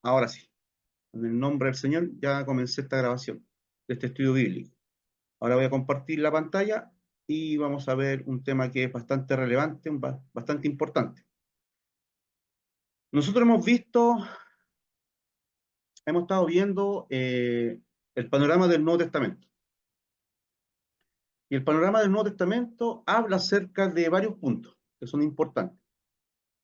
Ahora sí, en el nombre del Señor ya comencé esta grabación de este estudio bíblico. Ahora voy a compartir la pantalla y vamos a ver un tema que es bastante relevante, bastante importante. Nosotros hemos estado viendo el panorama del Nuevo Testamento. Y el panorama del Nuevo Testamento habla acerca de varios puntos que son importantes.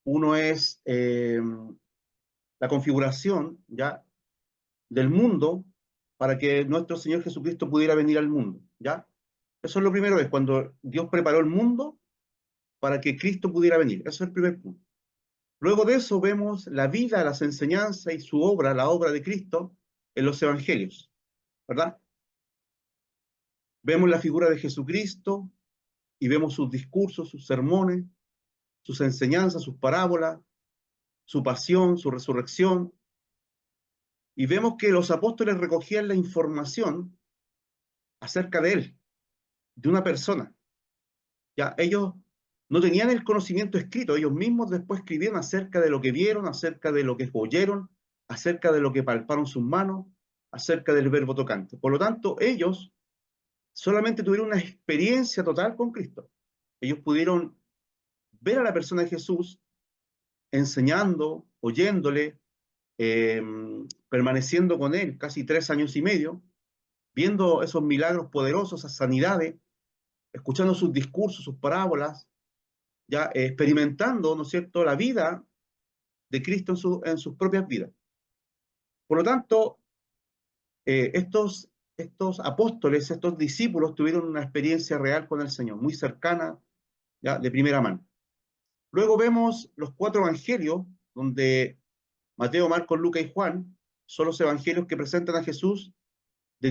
Uno es la configuración ya del mundo para que nuestro Señor Jesucristo pudiera venir al mundo, ¿ya? Eso es lo primero, es cuando Dios preparó el mundo para que Cristo pudiera venir. Eso es el primer punto. Luego de eso vemos la vida, las enseñanzas y su obra, la obra de Cristo en los evangelios, ¿verdad? Vemos la figura de Jesucristo y vemos sus discursos, sus sermones, sus enseñanzas, sus parábolas, su pasión, su resurrección, y vemos que los apóstoles recogían la información acerca de él, de una persona. Ya ellos no tenían el conocimiento escrito, ellos mismos después escribieron acerca de lo que vieron, acerca de lo que oyeron, acerca de lo que palparon sus manos, acerca del verbo tocante. Por lo tanto, ellos solamente tuvieron una experiencia total con Cristo. Ellos pudieron ver a la persona de Jesús enseñando, oyéndole, eh, permaneciendo con él casi 3 años y medio, viendo esos milagros poderosos, esas sanidades, escuchando sus discursos, sus parábolas, ya experimentando, ¿no es cierto?, la vida de Cristo en sus propias vidas. Por lo tanto, estos apóstoles, estos discípulos tuvieron una experiencia real con el Señor, muy cercana, ya de primera mano. Luego vemos los 4 evangelios, donde Mateo, Marcos, Lucas y Juan son los evangelios que presentan a Jesús de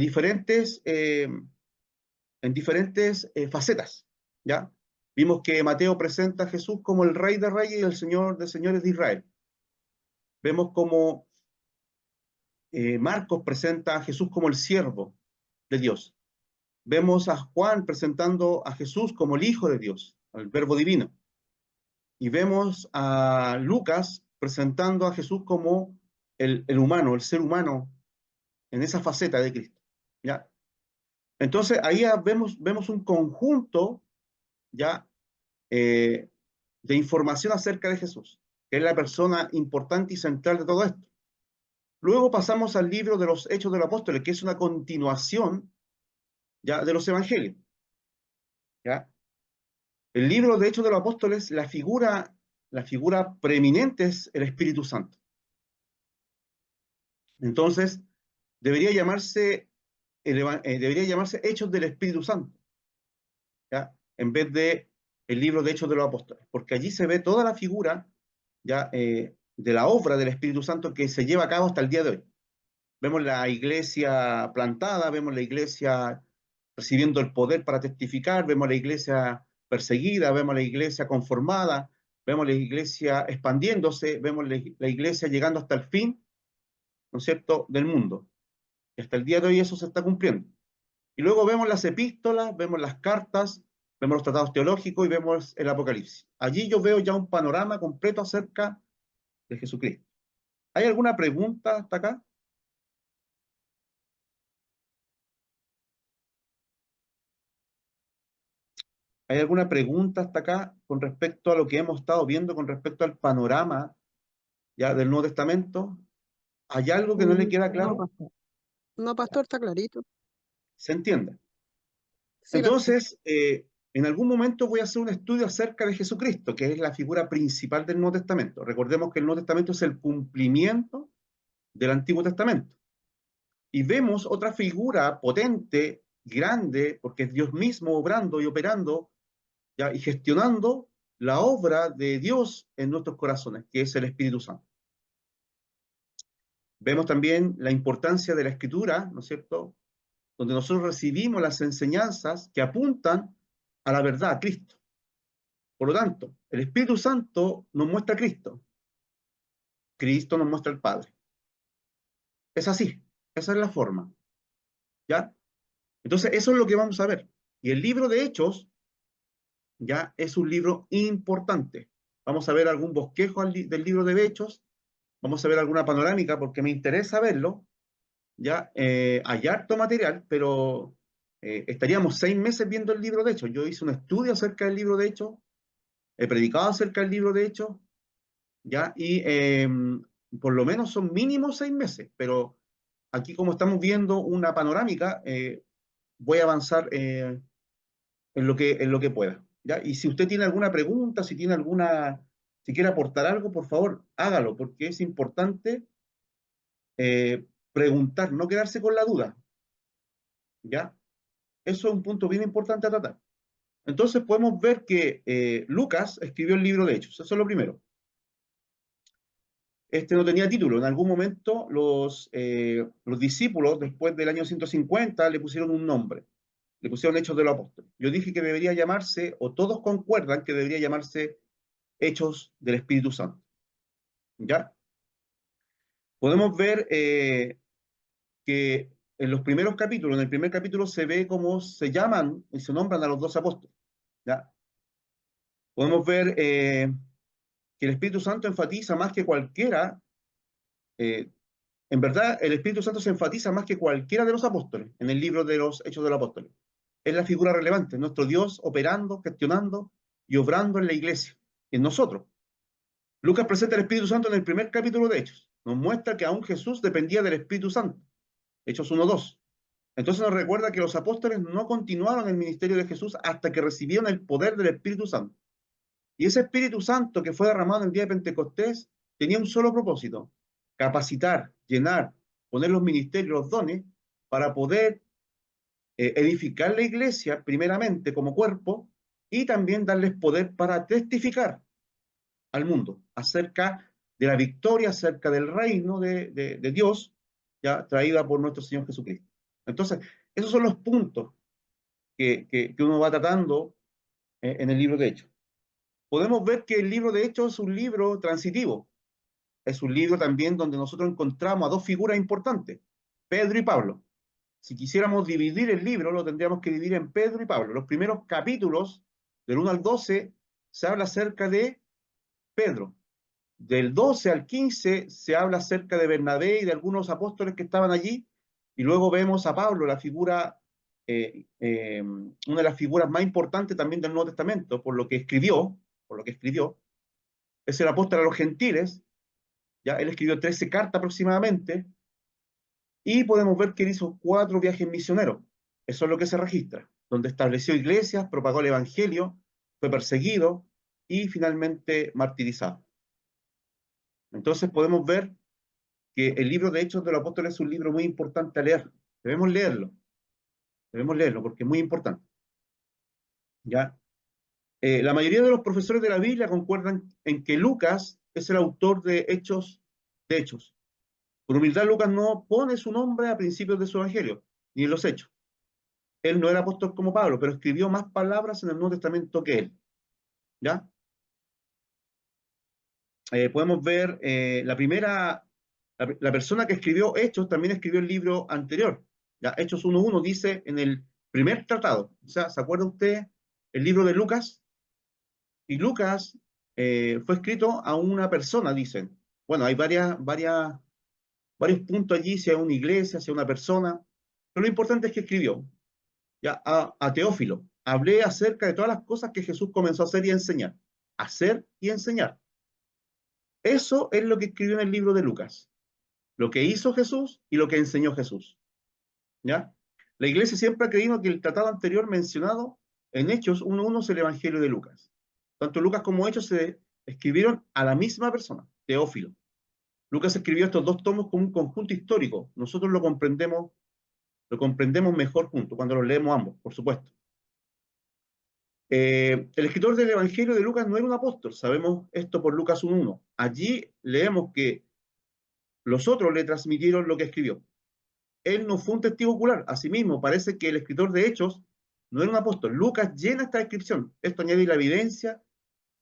en diferentes facetas, ¿ya? Vimos que Mateo presenta a Jesús como el Rey de Reyes y el Señor de Señores de Israel. Vemos como Marcos presenta a Jesús como el siervo de Dios. Vemos a Juan presentando a Jesús como el Hijo de Dios, el Verbo Divino. Y vemos a Lucas presentando a Jesús como el humano, el ser humano, en esa faceta de Cristo, ¿ya? Entonces ahí ya vemos un conjunto, ya, eh, de información acerca de Jesús, que es la persona importante y central de todo esto. Luego pasamos al libro de los Hechos de los Apóstoles, que es una continuación, ya, de los Evangelios, ¿ya? El libro de Hechos de los Apóstoles, la figura preeminente es el Espíritu Santo. Entonces, debería llamarse, debería llamarse Hechos del Espíritu Santo, ¿ya? En vez de el libro de Hechos de los Apóstoles, porque allí se ve toda la figura, ya, de la obra del Espíritu Santo que se lleva a cabo hasta el día de hoy. Vemos la iglesia plantada, vemos la iglesia recibiendo el poder para testificar, vemos la iglesia perseguida, vemos la iglesia conformada, vemos la iglesia expandiéndose, vemos la iglesia llegando hasta el fin, ¿no es cierto?, del mundo. Y hasta el día de hoy eso se está cumpliendo. Y luego vemos las epístolas, vemos las cartas, vemos los tratados teológicos y vemos el Apocalipsis. Allí yo veo ya un panorama completo acerca de Jesucristo. ¿Hay alguna pregunta hasta acá? ¿Hay alguna pregunta hasta acá con respecto a lo que hemos estado viendo, con respecto al panorama ya del Nuevo Testamento? ¿Hay algo que no le queda No, claro? pastor. No, pastor, está clarito. ¿Se entiende? Sí, pastor. Entonces, en algún momento voy a hacer un estudio acerca de Jesucristo, que es la figura principal del Nuevo Testamento. Recordemos que el Nuevo Testamento es el cumplimiento del Antiguo Testamento. Y vemos otra figura potente, grande, porque es Dios mismo obrando y operando, ¿ya?, y gestionando la obra de Dios en nuestros corazones, que es el Espíritu Santo. Vemos también la importancia de la Escritura, ¿no es cierto?, donde nosotros recibimos las enseñanzas que apuntan a la verdad, a Cristo. Por lo tanto, el Espíritu Santo nos muestra a Cristo, Cristo nos muestra al Padre. Es así, esa es la forma, ¿ya? Entonces, eso es lo que vamos a ver. Y el libro de Hechos, ya, es un libro importante. Vamos a ver algún bosquejo del libro de Hechos, vamos a ver alguna panorámica porque me interesa verlo. Ya hay harto material, pero estaríamos 6 meses viendo el libro de Hechos. Yo hice un estudio acerca del libro de Hechos, he predicado acerca del libro de Hechos, ya, y por lo menos son mínimo 6 meses, pero aquí como estamos viendo una panorámica, voy a avanzar en lo que pueda, ¿ya? Y si usted tiene alguna pregunta, si tiene si quiere aportar algo, por favor, hágalo, porque es importante preguntar, no quedarse con la duda, ¿ya? Eso es un punto bien importante a tratar. Entonces podemos ver que Lucas escribió el libro de Hechos, eso es lo primero. Este no tenía título. En algún momento los discípulos, después del año 150, le pusieron un nombre. Le pusieron Hechos de los Apóstoles. Yo dije que debería llamarse, o todos concuerdan que debería llamarse Hechos del Espíritu Santo. ¿Ya? Podemos ver que en los primeros capítulos, en el primer capítulo se ve cómo se llaman y se nombran a los 12 apóstoles. ¿Ya? Podemos ver que el Espíritu Santo enfatiza más que cualquiera, eh, en verdad, el Espíritu Santo se enfatiza más que cualquiera de los apóstoles en el libro de los Hechos de los Apóstoles. Es la figura relevante, nuestro Dios operando, gestionando y obrando en la iglesia, en nosotros. Lucas presenta el Espíritu Santo en el primer capítulo de Hechos. Nos muestra que aún Jesús dependía del Espíritu Santo. Hechos 1:2. Entonces nos recuerda que los apóstoles no continuaron el ministerio de Jesús hasta que recibieron el poder del Espíritu Santo. Y ese Espíritu Santo que fue derramado en el día de Pentecostés tenía un solo propósito: capacitar, llenar, poner los ministerios, los dones, para poder edificar la iglesia primeramente como cuerpo y también darles poder para testificar al mundo acerca de la victoria, acerca del reino de Dios, ya traída por nuestro Señor Jesucristo. Entonces, esos son los puntos que uno va tratando en el libro de Hechos. Podemos ver que el libro de Hechos es un libro transitivo, es un libro también donde nosotros encontramos a dos figuras importantes, Pedro y Pablo. Si quisiéramos dividir el libro, lo tendríamos que dividir en Pedro y Pablo. Los primeros capítulos, del 1 al 12, se habla acerca de Pedro. Del 12 al 15 se habla acerca de Bernabé y de algunos apóstoles que estaban allí. Y luego vemos a Pablo, la figura, una de las figuras más importantes también del Nuevo Testamento, por lo que escribió, es el apóstol a los gentiles. Ya él escribió 13 cartas aproximadamente, y podemos ver que él hizo 4 viajes misioneros. Eso es lo que se registra, donde estableció iglesias, propagó el evangelio, fue perseguido y finalmente martirizado. Entonces podemos ver que el libro de Hechos de los Apóstoles es un libro muy importante a leer. Debemos leerlo porque es muy importante. ¿Ya? La mayoría de los profesores de la Biblia concuerdan en que Lucas es el autor de Hechos. Por humildad, Lucas no pone su nombre a principios de su evangelio, ni en los Hechos. Él no era apóstol como Pablo, pero escribió más palabras en el Nuevo Testamento que él. ¿Ya? Podemos ver la persona que escribió Hechos también escribió el libro anterior. ¿Ya? Hechos 1:1 dice en el primer tratado. O sea, ¿se acuerda usted el libro de Lucas? Y Lucas fue escrito a una persona, dicen. Bueno, hay varios puntos allí, si a una iglesia, si a una persona. Pero lo importante es que escribió ya a Teófilo. Hablé acerca de todas las cosas que Jesús comenzó a hacer y a enseñar. Hacer y enseñar. Eso es lo que escribió en el libro de Lucas. Lo que hizo Jesús y lo que enseñó Jesús. ¿Ya? La iglesia siempre ha creído que el tratado anterior mencionado en Hechos 1:1 es el Evangelio de Lucas. Tanto Lucas como Hechos se escribieron a la misma persona, Teófilo. Lucas escribió estos dos tomos como un conjunto histórico. Nosotros lo comprendemos mejor juntos, cuando los leemos ambos, por supuesto. El escritor del Evangelio de Lucas no era un apóstol, sabemos esto por Lucas 1:1. Allí leemos que los otros le transmitieron lo que escribió. Él no fue un testigo ocular. Asimismo, parece que el escritor de Hechos no era un apóstol. Lucas llena esta descripción. Esto añade la evidencia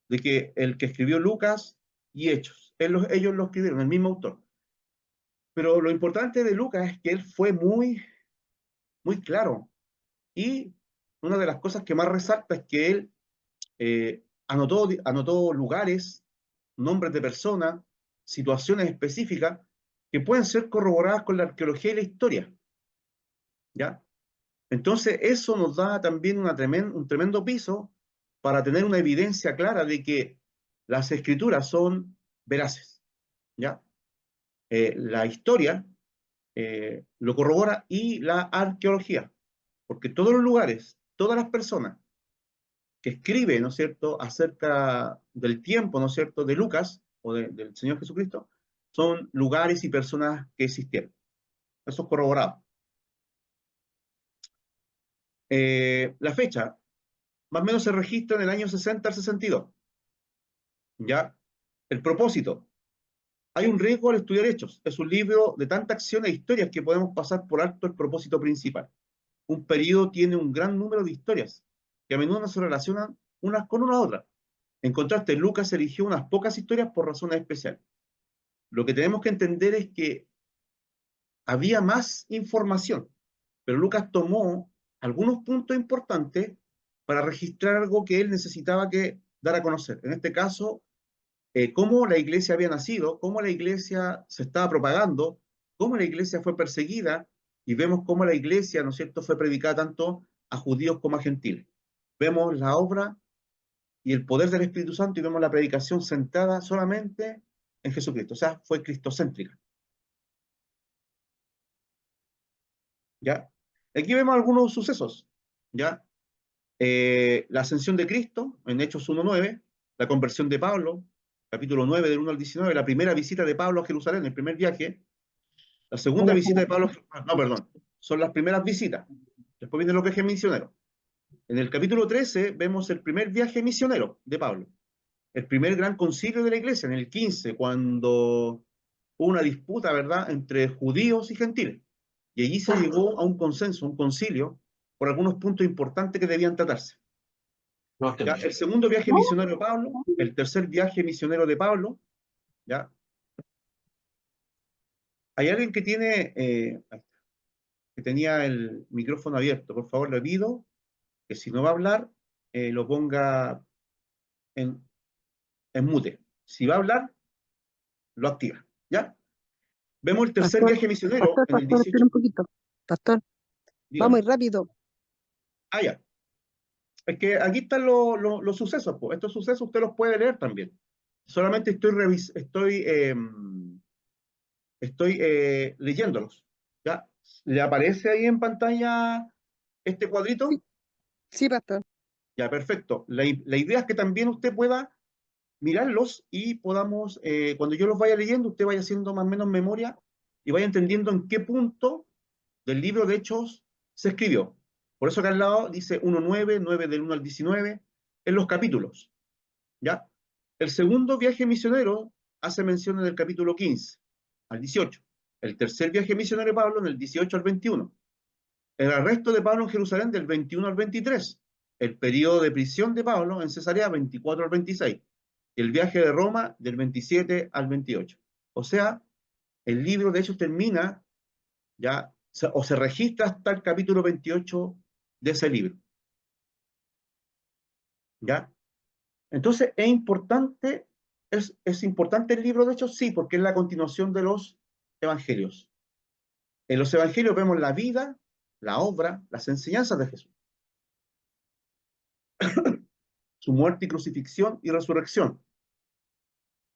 de que el que escribió Lucas y Hechos, ellos lo escribieron, el mismo autor. Pero lo importante de Lucas es que él fue muy, muy claro. Y una de las cosas que más resalta es que él anotó lugares, nombres de personas, situaciones específicas que pueden ser corroboradas con la arqueología y la historia, ¿ya? Entonces, eso nos da también un tremendo piso para tener una evidencia clara de que las escrituras son veraces, ¿ya? La historia lo corrobora y la arqueología, porque todos los lugares, todas las personas que escriben, ¿no es cierto?, acerca del tiempo, ¿no es cierto?, de Lucas o del Señor Jesucristo, son lugares y personas que existieron. Eso es corroborado. La fecha, más o menos se registra en el año 60 al 62. ¿Ya? El propósito. Hay un riesgo al estudiar hechos. Es un libro de tanta acción e historias que podemos pasar por alto el propósito principal. Un periodo tiene un gran número de historias que a menudo no se relacionan unas con una otra. En contraste, Lucas eligió unas pocas historias por razones especiales. Lo que tenemos que entender es que había más información, pero Lucas tomó algunos puntos importantes para registrar algo que él necesitaba que dar a conocer. En este caso, cómo la iglesia había nacido, cómo la iglesia se estaba propagando, cómo la iglesia fue perseguida, y vemos cómo la iglesia, ¿no es cierto?, fue predicada tanto a judíos como a gentiles. Vemos la obra y el poder del Espíritu Santo y vemos la predicación centrada solamente en Jesucristo, o sea, fue cristocéntrica. ¿Ya? Aquí vemos algunos sucesos, ¿ya? La ascensión de Cristo, en Hechos 1:9, la conversión de Pablo, capítulo 9, del 1 al 19, la primera visita de Pablo a Jerusalén, el primer viaje, la segunda visita de Pablo, no, perdón, son las primeras visitas, después viene los viajes misioneros. En el capítulo 13 vemos el primer viaje misionero de Pablo, el primer gran concilio de la iglesia, en el 15, cuando hubo una disputa, ¿verdad?, entre judíos y gentiles. Y allí se llegó a un consenso, un concilio, por algunos puntos importantes que debían tratarse. ¿Ya? El segundo viaje misionero de Pablo, el tercer viaje misionero de Pablo, ¿ya? Hay alguien que tiene, que tenía el micrófono abierto, por favor le pido que si no va a hablar, lo ponga en, en mute. Si va a hablar, lo activa, ¿ya? Vemos el tercer Pastor, viaje misionero en el pastor, espera 18. un poquito. Pastor, va Dígame. muy rápido. Ah, ya. Es que aquí están los sucesos, pues. Estos sucesos usted los puede leer también. Solamente estoy leyéndolos. ¿Ya? ¿Le aparece ahí en pantalla este cuadrito? Sí, sí, pastor. Ya, perfecto. La idea es que también usted pueda mirarlos y podamos, cuando yo los vaya leyendo, usted vaya haciendo más o menos memoria y vaya entendiendo en qué punto del libro de Hechos se escribió. Por eso acá al lado dice 1:9, 9 del 1 al 19, en los capítulos. ¿Ya? El segundo viaje misionero hace mención en el capítulo 15 al 18. El tercer viaje misionero de Pablo en el 18 al 21. El arresto de Pablo en Jerusalén del 21 al 23. El periodo de prisión de Pablo en Cesarea 24 al 26. Y el viaje de Roma del 27 al 28. O sea, el libro de Hechos termina ya, o se registra hasta el capítulo 28 de ese libro. ¿Ya? Entonces, es importante el libro de Hechos, sí, porque es la continuación de los evangelios. En los evangelios vemos la vida, la obra, las enseñanzas de Jesús, su muerte y crucifixión y resurrección.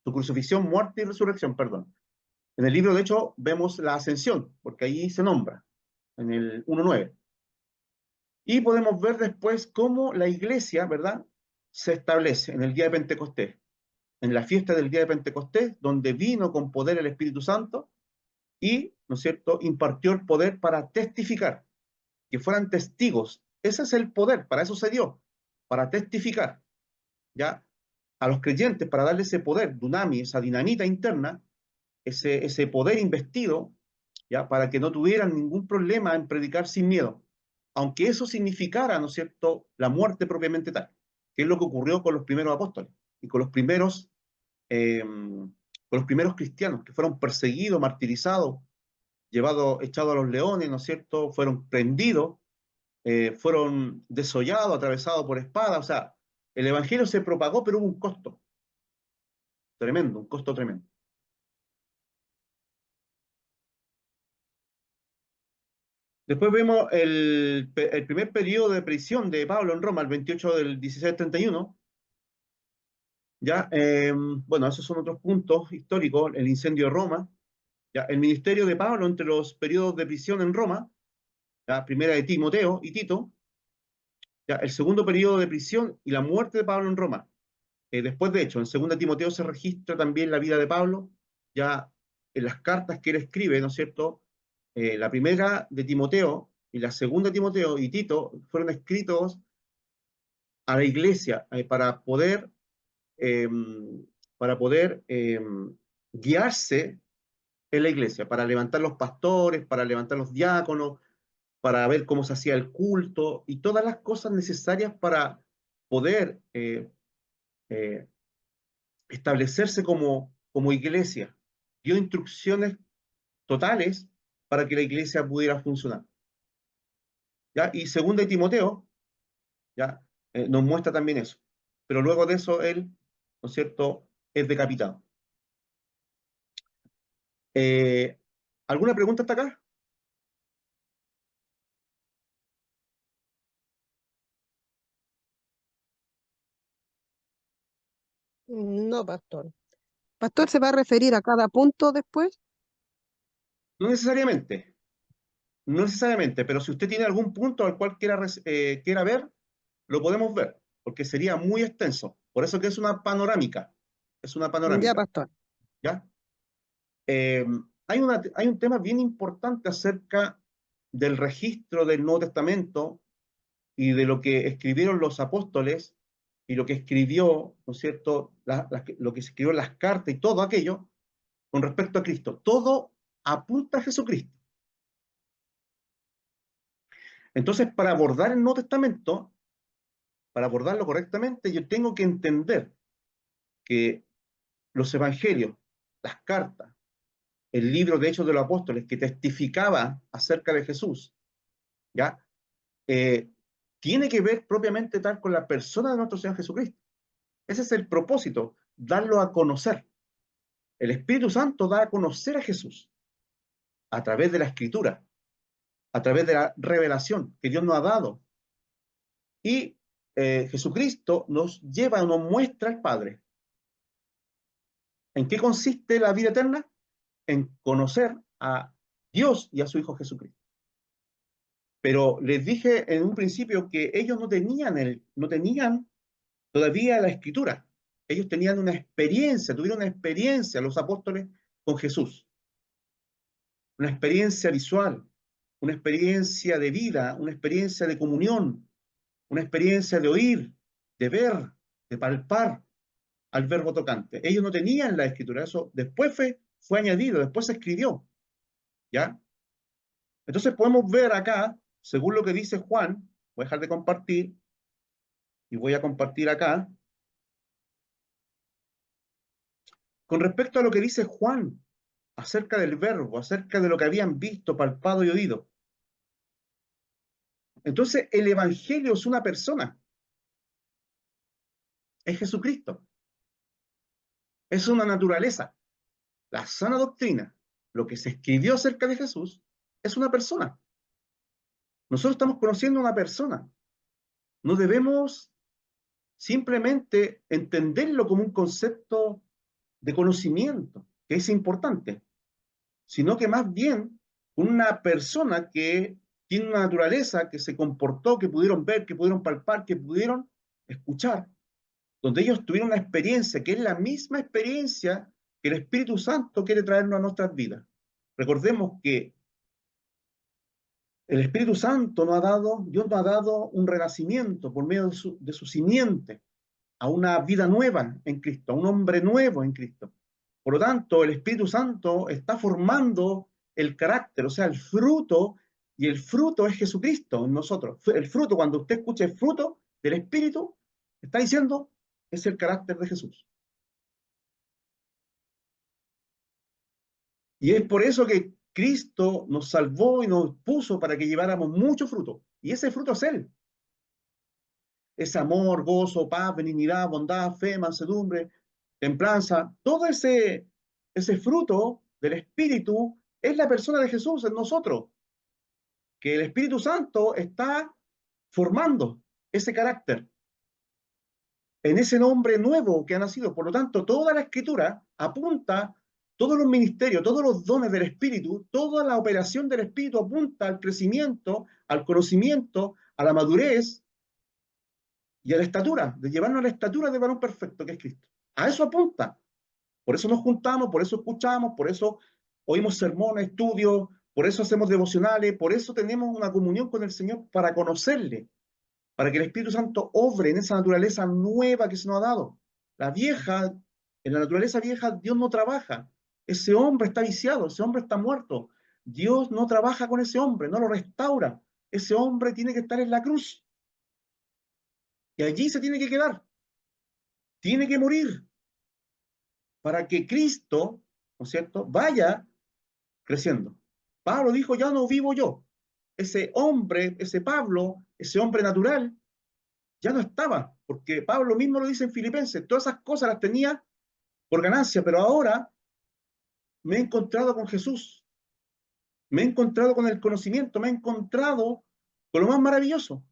Su crucifixión, muerte y resurrección, perdón. En el libro, de hecho, vemos la ascensión, porque ahí se nombra, en el 1:9. Y podemos ver después cómo la iglesia, ¿verdad?, se establece en el día de Pentecostés, en la fiesta del día de Pentecostés, donde vino con poder el Espíritu Santo y, ¿no es cierto?, impartió el poder para testificar, que fueran testigos. Ese es el poder, para eso se dio, para testificar, ¿ya? A los creyentes, para darle ese poder, dunami, esa dinamita interna, ese poder investido, ¿ya? Para que no tuvieran ningún problema en predicar sin miedo, aunque eso significara, ¿no es cierto?, la muerte propiamente tal, que es lo que ocurrió con los primeros apóstoles y con los primeros cristianos, que fueron perseguidos, martirizados, llevados, echados a los leones, ¿no es cierto?, fueron prendidos, fueron desollados, atravesados por espada. O sea, el evangelio se propagó, pero hubo un costo tremendo, un costo tremendo. Después vemos el primer periodo de prisión de Pablo en Roma, el 28 del 1631. ¿Ya? Bueno, esos son otros puntos históricos, el incendio de Roma. ¿Ya? El ministerio de Pablo entre los periodos de prisión en Roma, la primera de Timoteo y Tito, ¿ya? El segundo periodo de prisión y la muerte de Pablo en Roma. Después, de hecho, en segunda Timoteo se registra también la vida de Pablo, ya en las cartas que él escribe, ¿no es cierto? La primera de Timoteo y la segunda de Timoteo y Tito fueron escritos a la iglesia eh, para poder guiarse en la iglesia, para levantar los pastores, para levantar los diáconos, para ver cómo se hacía el culto y todas las cosas necesarias para poder eh, establecerse como iglesia. Dio instrucciones totales para que la iglesia pudiera funcionar. ¿Ya? Y segunda de Timoteo, ¿ya? Nos muestra también eso. Pero luego de eso él, ¿no es cierto?, es decapitado. Eh, ¿Alguna pregunta hasta acá? No, pastor. Pastor, ¿se va a referir a cada punto después? No necesariamente, no necesariamente, pero si usted tiene algún punto al cual quiera ver, lo podemos ver, porque sería muy extenso. Por eso que es una Ya, panorámica, pastor. ¿ya? Eh, hay un tema bien importante acerca del registro del Nuevo Testamento y de lo que escribieron los apóstoles y lo que escribió, ¿no es cierto?, lo que escribió en las cartas y todo aquello con respecto a Cristo. Todo apunta a Jesucristo. Entonces, para abordar el Nuevo Testamento, para abordarlo correctamente, yo tengo que entender que los evangelios, las cartas, el libro de Hechos de los Apóstoles que testificaba acerca de Jesús, ¿ya? Eh, tiene que ver propiamente tal con la persona de nuestro Señor Jesucristo. Ese es el propósito, darlo a conocer. El Espíritu Santo da a conocer a Jesús a través de la Escritura, a través de la revelación que Dios nos ha dado. Y Jesucristo nos lleva, nos muestra al Padre. ¿En qué consiste la vida eterna? En conocer a Dios y a su Hijo Jesucristo. Pero les dije en un principio que ellos no tenían todavía la Escritura. Ellos tenían una experiencia, tuvieron una experiencia los apóstoles con Jesús, una experiencia visual, una experiencia de vida, una experiencia de comunión, una experiencia de oír, de ver, de palpar al verbo tocante. Ellos no tenían la escritura, eso después fue añadido, después se escribió, ¿ya? Entonces podemos ver acá, según lo que dice Juan, voy a dejar de compartir y voy a compartir acá, con respecto a lo que dice Juan acerca del verbo, acerca de lo que habían visto, palpado y oído. Entonces el Evangelio es una persona, es Jesucristo, es una naturaleza. La sana doctrina, lo que se escribió acerca de Jesús, es una persona. Nosotros estamos conociendo a una persona. No debemos simplemente entenderlo como un concepto de conocimiento, que es importante, sino que más bien una persona que tiene una naturaleza, que se comportó, que pudieron ver, que pudieron palpar, que pudieron escuchar, donde ellos tuvieron una experiencia que es la misma experiencia que el Espíritu Santo quiere traernos a nuestras vidas. Recordemos que el Espíritu Santo nos ha dado, Dios nos ha dado un renacimiento por medio de su simiente, a una vida nueva en Cristo, a un hombre nuevo en Cristo. Por lo tanto, el Espíritu Santo está formando el carácter, o sea, el fruto, y el fruto es Jesucristo en nosotros. El fruto, cuando usted escucha el fruto del Espíritu, está diciendo, es el carácter de Jesús. Y es por eso que Cristo nos salvó y nos puso para que lleváramos mucho fruto. Y ese fruto es Él. Es amor, gozo, paz, benignidad, bondad, fe, mansedumbre, templanza. Todo ese fruto del Espíritu es la persona de Jesús en nosotros. que el Espíritu Santo está formando ese carácter en ese nombre nuevo que ha nacido. Por lo tanto, toda la Escritura apunta, todos los ministerios, todos los dones del Espíritu, toda la operación del Espíritu apunta al crecimiento, al conocimiento, a la madurez y a la estatura, de llevarnos a la estatura del varón perfecto que es Cristo. A eso apunta. Por eso nos juntamos, por eso escuchamos, por eso oímos sermones, estudios, por eso hacemos devocionales, por eso tenemos una comunión con el Señor para conocerle, para que el Espíritu Santo obre en esa naturaleza nueva que se nos ha dado. La vieja, en la naturaleza vieja, Dios no trabaja. Ese hombre está viciado, ese hombre está muerto. Dios no trabaja con ese hombre, no lo restaura. Ese hombre tiene que estar en la cruz. Y allí se tiene que quedar. Tiene que morir para que Cristo, ¿no es cierto?, vaya creciendo. Pablo dijo, ya no vivo yo. Ese hombre, ese Pablo, ese hombre natural, ya no estaba, porque Pablo mismo lo dice en Filipenses, todas esas cosas las tenía por ganancia, pero ahora me he encontrado con Jesús, me he encontrado con el conocimiento, me he encontrado con lo más maravilloso,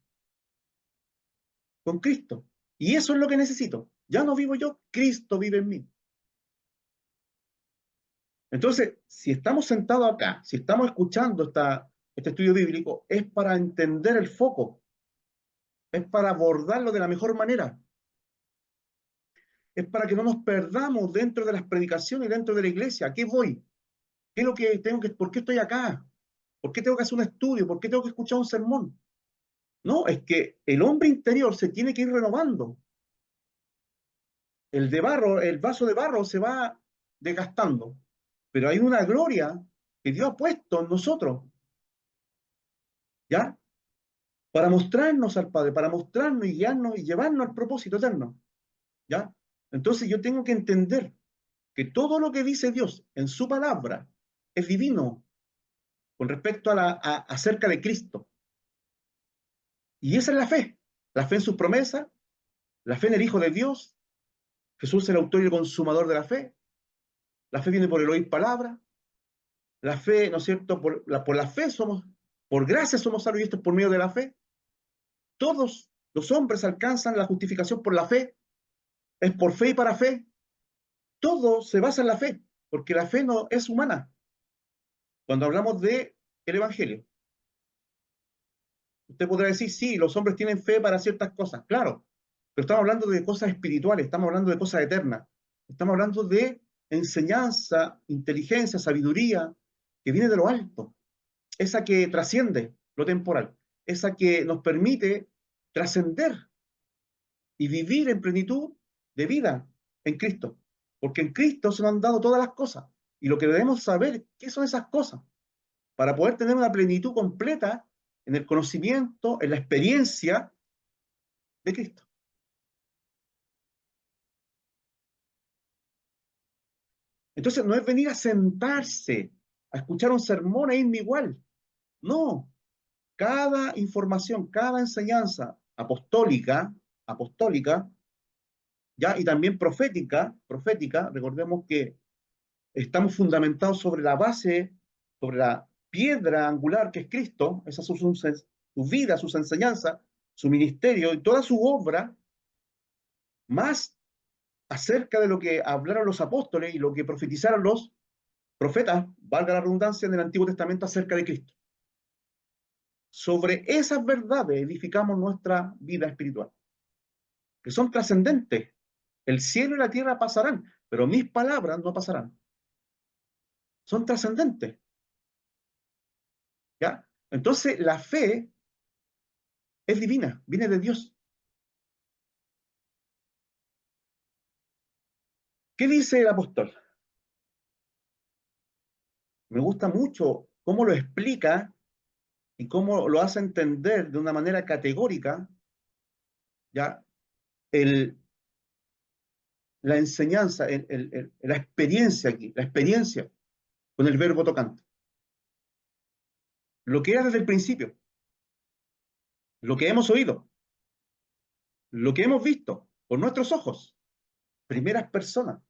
con Cristo. Y eso es lo que necesito. Ya no vivo yo, Cristo vive en mí. Entonces, si estamos sentados acá, si estamos escuchando este estudio bíblico, es para entender el foco, es para abordarlo de la mejor manera, es para que no nos perdamos dentro de las predicaciones, dentro de la iglesia. ¿A qué voy? ¿Qué es lo que tengo que, por qué estoy acá? ¿Por qué tengo que hacer un estudio? ¿Por qué tengo que escuchar un sermón? No, es que el hombre interior se tiene que ir renovando. El de barro, el vaso de barro se va desgastando, pero hay una gloria que Dios ha puesto en nosotros, ¿ya? Para mostrarnos al Padre, para mostrarnos y guiarnos y llevarnos al propósito eterno, ¿ya? Entonces yo tengo que entender que todo lo que dice Dios en su palabra es divino con respecto acerca de Cristo. Y esa es la fe en sus promesas, la fe en el Hijo de Dios. Jesús es el autor y el consumador de la fe viene por el oír palabra, la fe, ¿no es cierto? Por la fe somos, por gracia somos salvos y esto es por medio de la fe. Todos los hombres alcanzan la justificación por la fe, es por fe y para fe. Todo se basa en la fe, porque la fe no es humana. Cuando hablamos de el Evangelio, usted podrá decir, sí, los hombres tienen fe para ciertas cosas, claro, pero estamos hablando de cosas espirituales, estamos hablando de cosas eternas, estamos hablando de enseñanza, inteligencia, sabiduría, que viene de lo alto, esa que trasciende lo temporal, esa que nos permite trascender y vivir en plenitud de vida en Cristo, porque en Cristo se nos han dado todas las cosas, y lo que debemos saber, ¿qué son esas cosas? Para poder tener una plenitud completa en el conocimiento, en la experiencia de Cristo. Entonces no es venir a sentarse, a escuchar un sermón e irme igual. No, cada información, cada enseñanza apostólica, ya, y también profética, recordemos que estamos fundamentados sobre la base, sobre la piedra angular que es Cristo, esa es su vida, sus enseñanzas, su ministerio y toda su obra, más acerca de lo que hablaron los apóstoles y lo que profetizaron los profetas, valga la redundancia, en el Antiguo Testamento acerca de Cristo. Sobre esas verdades edificamos nuestra vida espiritual, que son trascendentes. El cielo y la tierra pasarán, pero mis palabras no pasarán. Son trascendentes, ¿ya? Entonces, la fe es divina, viene de Dios. ¿Qué dice el apóstol? Me gusta mucho cómo lo explica y cómo lo hace entender de una manera categórica, ¿ya? La enseñanza, la experiencia aquí, la experiencia con el verbo tocante. Lo que era desde el principio, lo que hemos oído, lo que hemos visto con nuestros ojos, primeras personas,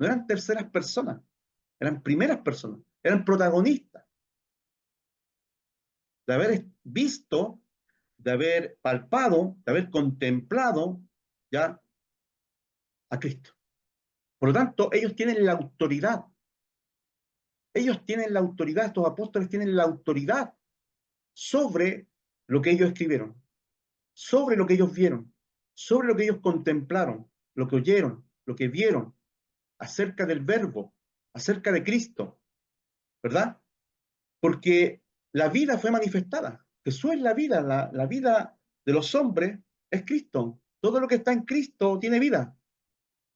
no eran terceras personas, eran primeras personas, eran protagonistas. de haber visto, de haber palpado, de haber contemplado ya a Cristo. Por lo tanto, ellos tienen la autoridad. Ellos tienen la autoridad, estos apóstoles tienen la autoridad sobre lo que ellos escribieron, sobre lo que ellos vieron, sobre lo que ellos contemplaron, lo que oyeron, lo que vieron, acerca del Verbo, acerca de Cristo, ¿verdad? Porque la vida fue manifestada. Jesús es la vida, la vida de los hombres es Cristo. Todo lo que está en Cristo tiene vida.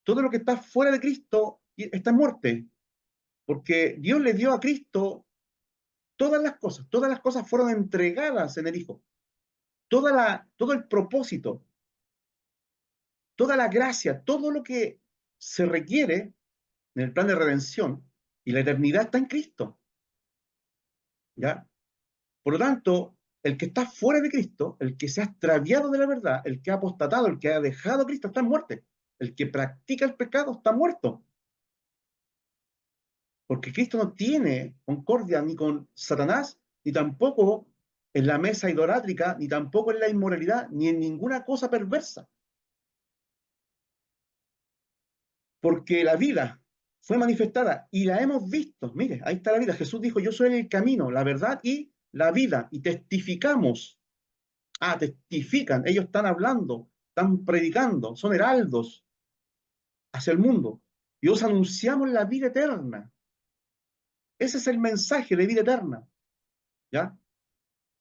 Todo lo que está fuera de Cristo está en muerte. Porque Dios le dio a Cristo todas las cosas fueron entregadas en el Hijo. Todo el propósito, toda la gracia, todo lo que se requiere en el plan de redención y la eternidad está en Cristo. ¿Ya? Por lo tanto, el que está fuera de Cristo, el que se ha extraviado de la verdad, el que ha apostatado, el que ha dejado a Cristo, está en muerte. El que practica el pecado está muerto. Porque Cristo no tiene concordia ni con Satanás, ni tampoco en la mesa idolátrica, ni tampoco en la inmoralidad, ni en ninguna cosa perversa. Porque la vida fue manifestada y la hemos visto. Mire, ahí está la vida. Jesús dijo, yo soy el camino, la verdad y la vida. Y testificamos. Testifican. Ellos están hablando, están predicando, son heraldos hacia el mundo. Y os anunciamos la vida eterna. Ese es el mensaje de vida eterna. ¿Ya?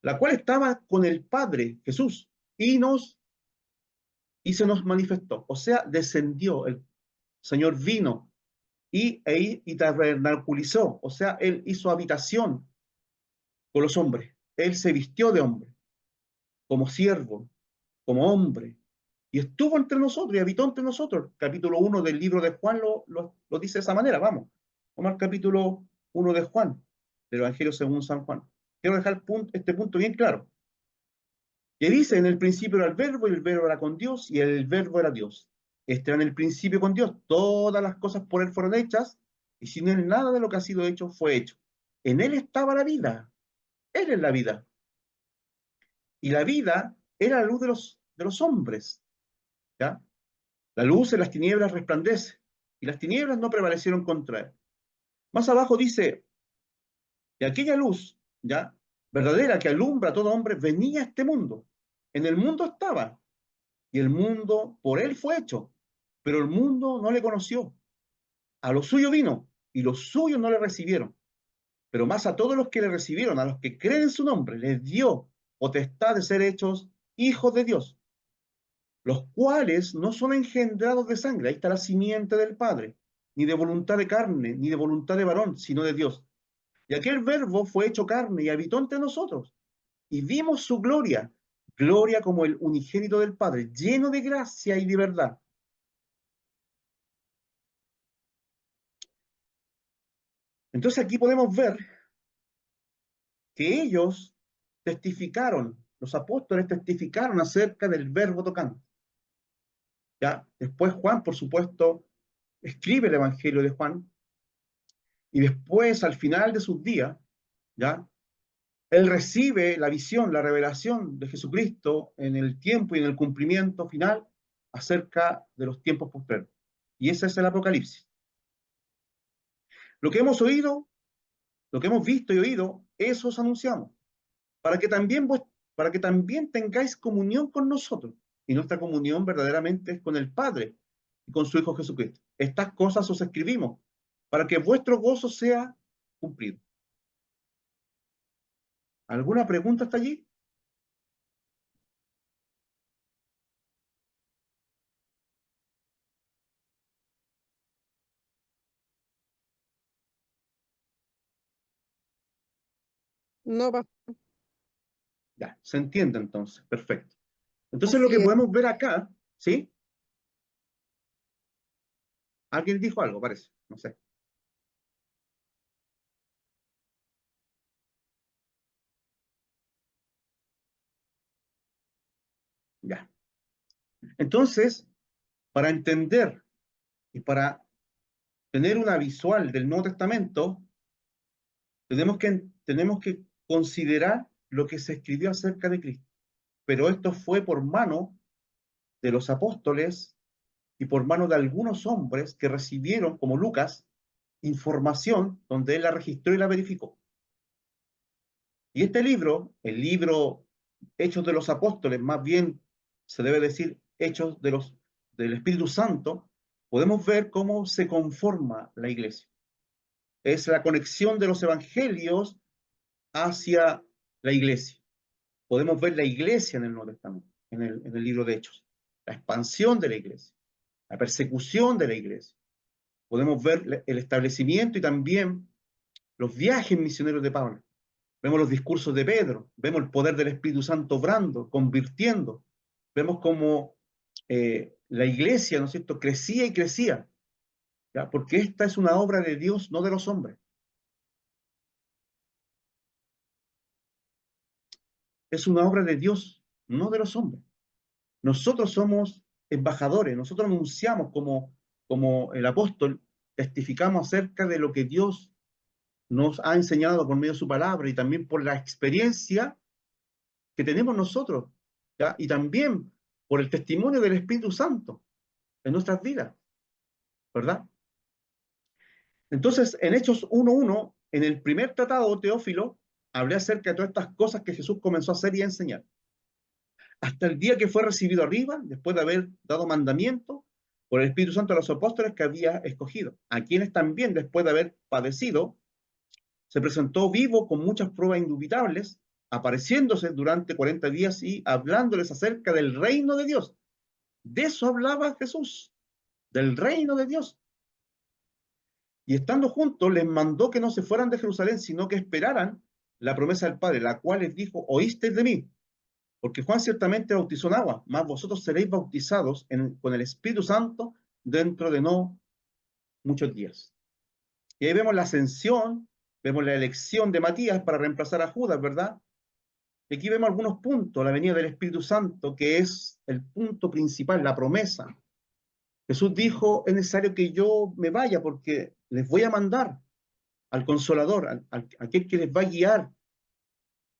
La cual estaba con el Padre, Jesús, y se nos manifestó. O sea, descendió, el Señor vino y tabernaculizó, o sea, Él hizo habitación con los hombres. Él se vistió de hombre, como siervo, como hombre, y estuvo entre nosotros y habitó entre nosotros. Capítulo 1 del libro de Juan lo dice de esa manera. Vamos al capítulo 1 de Juan, del Evangelio según San Juan. Quiero dejar este punto bien claro. Que dice, en el principio era el verbo, y el verbo era con Dios, y el verbo era Dios. Este era en el principio con Dios. Todas las cosas por él fueron hechas, y sin él nada de lo que ha sido hecho fue hecho. En él estaba la vida. Él es la vida. Y la vida era la luz de los hombres. ¿Ya? La luz en las tinieblas resplandece, y las tinieblas no prevalecieron contra él. Más abajo dice, de aquella luz, ¿ya? Verdadera que alumbra a todo hombre, venía a este mundo. En el mundo estaba, y el mundo por él fue hecho, pero el mundo no le conoció. A lo suyo vino, y los suyos no le recibieron. Pero más a todos los que le recibieron, a los que creen en su nombre, les dio potestad de ser hechos hijos de Dios, los cuales no son engendrados de sangre, ahí está la simiente del Padre, ni de voluntad de carne, ni de voluntad de varón, sino de Dios. Y aquel verbo fue hecho carne y habitó entre nosotros, y vimos su gloria, gloria como el unigénito del Padre, lleno de gracia y de verdad. Entonces aquí podemos ver que ellos testificaron, los apóstoles testificaron acerca del verbo tocante. ¿Ya? Después Juan, por supuesto, escribe el Evangelio de Juan, y después, al final de sus días, ¿ya? Él recibe la visión, la revelación de Jesucristo en el tiempo y en el cumplimiento final acerca de los tiempos posteriores. Y ese es el Apocalipsis. Lo que hemos oído, lo que hemos visto y oído, eso os anunciamos, para que también para que también tengáis comunión con nosotros. Y nuestra comunión verdaderamente es con el Padre y con su Hijo Jesucristo. Estas cosas os escribimos para que vuestro gozo sea cumplido. ¿Alguna pregunta hasta allí? No, Ya, se entiende entonces, perfecto. Entonces lo así que es. podemos ver acá, ¿sí? Alguien dijo algo, parece, no sé. Ya. Entonces, para entender y para tener una visual del Nuevo Testamento, tenemos que considerar lo que se escribió acerca de Cristo. Pero esto fue por mano de los apóstoles y por mano de algunos hombres que recibieron, como Lucas, información donde él la registró y la verificó. Y este libro, el libro Hechos de los Apóstoles, más bien se debe decir Hechos del Espíritu Santo, podemos ver cómo se conforma la iglesia. Es la conexión de los evangelios hacia la iglesia. Podemos ver la iglesia en el Nuevo Testamento, en el libro de Hechos, la expansión de la iglesia, la persecución de la iglesia. Podemos ver el establecimiento y también los viajes misioneros de Pablo. Vemos los discursos de Pedro, vemos el poder del Espíritu Santo obrando, convirtiendo. Vemos cómo la iglesia, ¿no es cierto?, crecía y crecía, ¿ya? Porque esta es una obra de Dios, no de los hombres. Es una obra de Dios, no de los hombres. Nosotros somos embajadores, nosotros anunciamos como el apóstol, testificamos acerca de lo que Dios nos ha enseñado por medio de su palabra y también por la experiencia que tenemos nosotros, ¿ya? Y también por el testimonio del Espíritu Santo en nuestras vidas, ¿verdad? Entonces, en Hechos 1:1, en el primer tratado, Teófilo, hablé acerca de todas estas cosas que Jesús comenzó a hacer y a enseñar. Hasta el día que fue recibido arriba, después de haber dado mandamiento por el Espíritu Santo a los apóstoles que había escogido, a quienes también, después de haber padecido, se presentó vivo con muchas pruebas indubitables, apareciéndose durante 40 días y hablándoles acerca del reino de Dios. De eso hablaba Jesús, del reino de Dios. Y estando juntos, les mandó que no se fueran de Jerusalén, sino que esperaran la promesa del Padre, la cual les dijo: oísteis de mí, porque Juan ciertamente bautizó en agua, mas vosotros seréis bautizados con el Espíritu Santo dentro de no muchos días. Y ahí vemos la ascensión, vemos la elección de Matías para reemplazar a Judas, ¿verdad? Y aquí vemos algunos puntos, la venida del Espíritu Santo, que es el punto principal, la promesa. Jesús dijo: es necesario que yo me vaya porque les voy a mandar al Consolador, aquel que les va a guiar,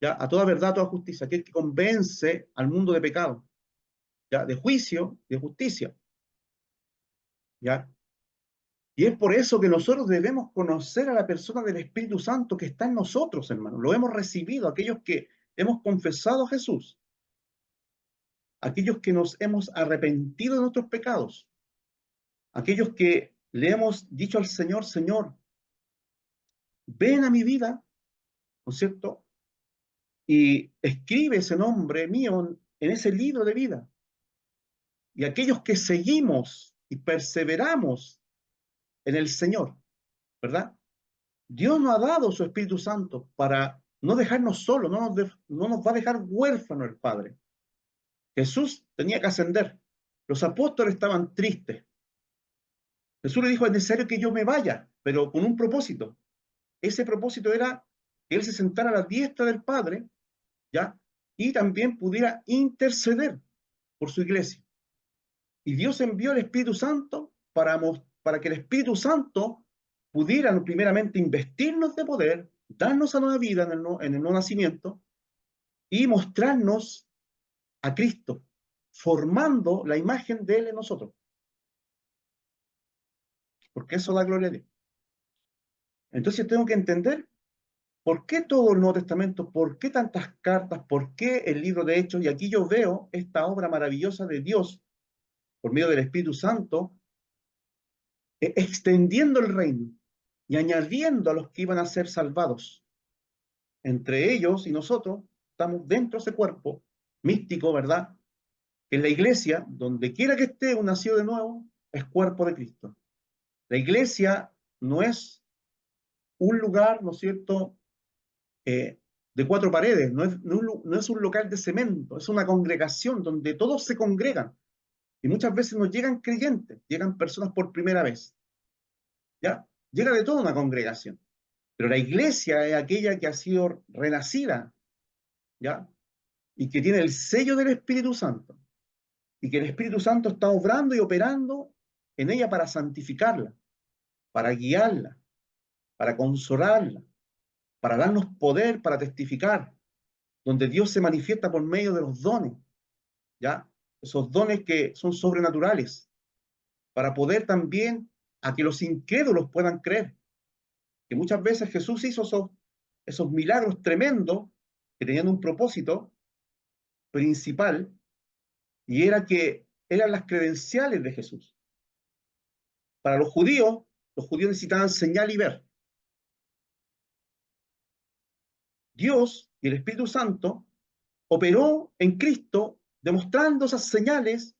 ¿ya?, a toda verdad, a toda justicia, aquel que convence al mundo de pecado, ¿ya?, de juicio, de justicia, ¿ya? Y es por eso que nosotros debemos conocer a la persona del Espíritu Santo que está en nosotros, hermanos. Lo hemos recibido, aquellos que hemos confesado a Jesús, aquellos que nos hemos arrepentido de nuestros pecados, aquellos que le hemos dicho al Señor: Señor, ven a mi vida, ¿no es cierto?, y escribe ese nombre mío en ese libro de vida. Y aquellos que seguimos y perseveramos en el Señor, ¿verdad? Dios nos ha dado su Espíritu Santo para no dejarnos solos, no nos va a dejar huérfanos el Padre. Jesús tenía que ascender. Los apóstoles estaban tristes. Jesús le dijo: es necesario que yo me vaya, pero con un propósito. Ese propósito era que Él se sentara a la diestra del Padre, ¿ya?, y también pudiera interceder por su iglesia. Y Dios envió el Espíritu Santo para que el Espíritu Santo pudiera primeramente investirnos de poder, darnos a nueva vida en el nuevo nacimiento y mostrarnos a Cristo, formando la imagen de Él en nosotros. Porque eso da gloria a Dios. Entonces tengo que entender por qué todo el Nuevo Testamento, por qué tantas cartas, por qué el libro de Hechos. Y aquí yo veo esta obra maravillosa de Dios por medio del Espíritu Santo, extendiendo el reino y añadiendo a los que iban a ser salvados. Entre ellos y nosotros estamos dentro de ese cuerpo místico, ¿verdad? Que en la iglesia, donde quiera que esté un nacido de nuevo, es cuerpo de Cristo. La iglesia no es un lugar, ¿no es cierto?, de cuatro paredes, no es un local de cemento, es una congregación donde todos se congregan. Y muchas veces no llegan creyentes, llegan personas por primera vez, ¿ya? Llega de toda una congregación. Pero la iglesia es aquella que ha sido renacida, ¿ya?, y que tiene el sello del Espíritu Santo. Y que el Espíritu Santo está obrando y operando en ella para santificarla, para guiarla, para consolarla, para darnos poder para testificar, donde Dios se manifiesta por medio de los dones, ¿ya? Esos dones que son sobrenaturales, para poder también a que los incrédulos puedan creer. Que muchas veces Jesús hizo esos milagros tremendos que tenían un propósito principal, y era que eran las credenciales de Jesús. Para los judíos necesitaban señal y ver. Dios y el Espíritu Santo operó en Cristo demostrando esas señales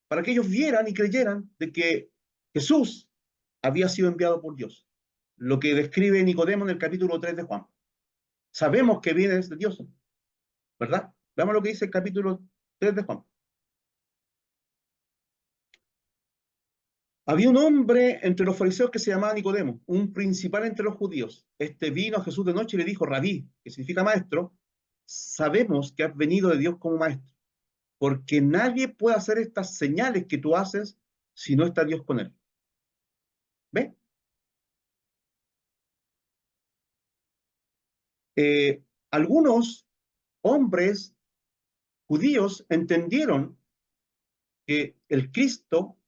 para que ellos vieran y creyeran de que Jesús había sido enviado por Dios. Lo que describe Nicodemo en el capítulo 3 de Juan. Sabemos que viene de Dios, ¿verdad? Veamos lo que dice el capítulo 3 de Juan. Había un hombre entre los fariseos que se llamaba Nicodemo, un principal entre los judíos. Este vino a Jesús de noche y le dijo: Rabí, que significa maestro, sabemos que has venido de Dios como maestro, porque nadie puede hacer estas señales que tú haces si no está Dios con él. ¿Ve? Algunos hombres judíos entendieron que el Cristo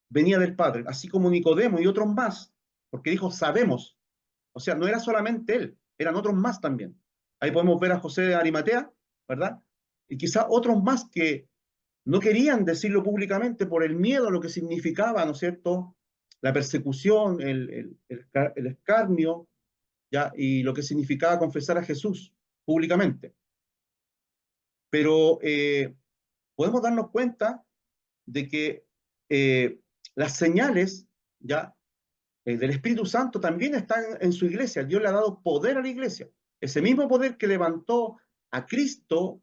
venía del Padre, así como Nicodemo y otros más, porque dijo: sabemos. O sea, no era solamente él, eran otros más también. Ahí podemos ver a José de Arimatea, ¿verdad? Y quizá otros más que no querían decirlo públicamente por el miedo a lo que significaba, ¿no es cierto?, la persecución, el escarnio, ¿ya? Y lo que significaba confesar a Jesús públicamente. Pero podemos darnos cuenta de que las señales, ¿ya?, del Espíritu Santo también están en su iglesia. Dios le ha dado poder a la iglesia. Ese mismo poder que levantó a Cristo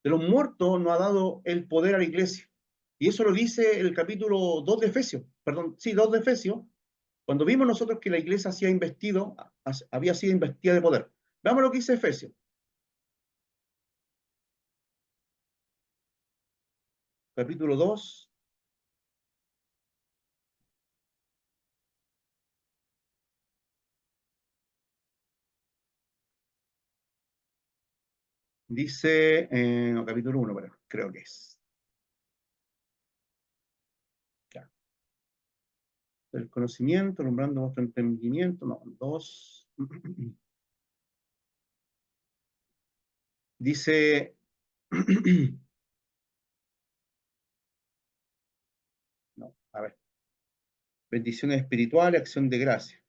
de los muertos nos ha dado el poder a la iglesia. Y eso lo dice el capítulo 2 de Efesios, perdón, sí, 2 de Efesios, cuando vimos nosotros que la iglesia había sido investida de poder. Veamos lo que dice Efesios. Capítulo 2. Dice, no, capítulo 1, pero creo que es. Ya. El conocimiento, nombrando vuestro entendimiento, no, 2. Dice, no, a ver, bendiciones espirituales, acción de gracia.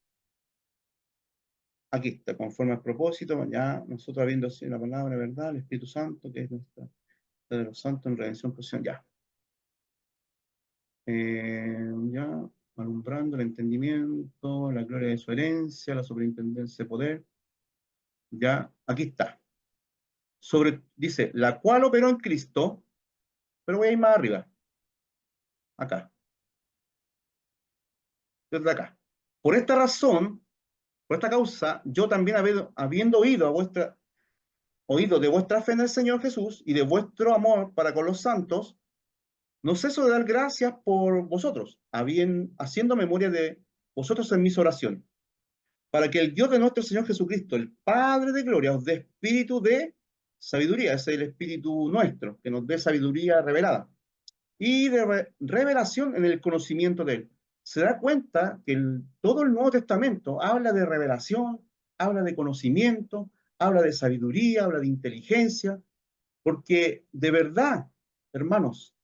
Aquí está, conforme al propósito, ya nosotros habiendo sido la palabra, ¿verdad? El Espíritu Santo, que es nuestra de los santos en redención, posición, ya. Ya, alumbrando el entendimiento, la gloria de su herencia, la superintendencia de poder. Ya, aquí está. Dice, la cual operó en Cristo, pero voy a ir más arriba. Acá. Desde acá. Por esta razón, por esta causa, yo también habiendo oído de vuestra fe en el Señor Jesús y de vuestro amor para con los santos, no ceso de dar gracias por vosotros, haciendo memoria de vosotros en mis oraciones, para que el Dios de nuestro Señor Jesucristo, el Padre de gloria, os dé espíritu de sabiduría, ese es el espíritu nuestro, que nos dé sabiduría revelada, y de revelación en el conocimiento de Él. Se da cuenta que todo el Nuevo Testamento habla de revelación, habla de conocimiento, habla de sabiduría, habla de inteligencia, porque de verdad, hermanos,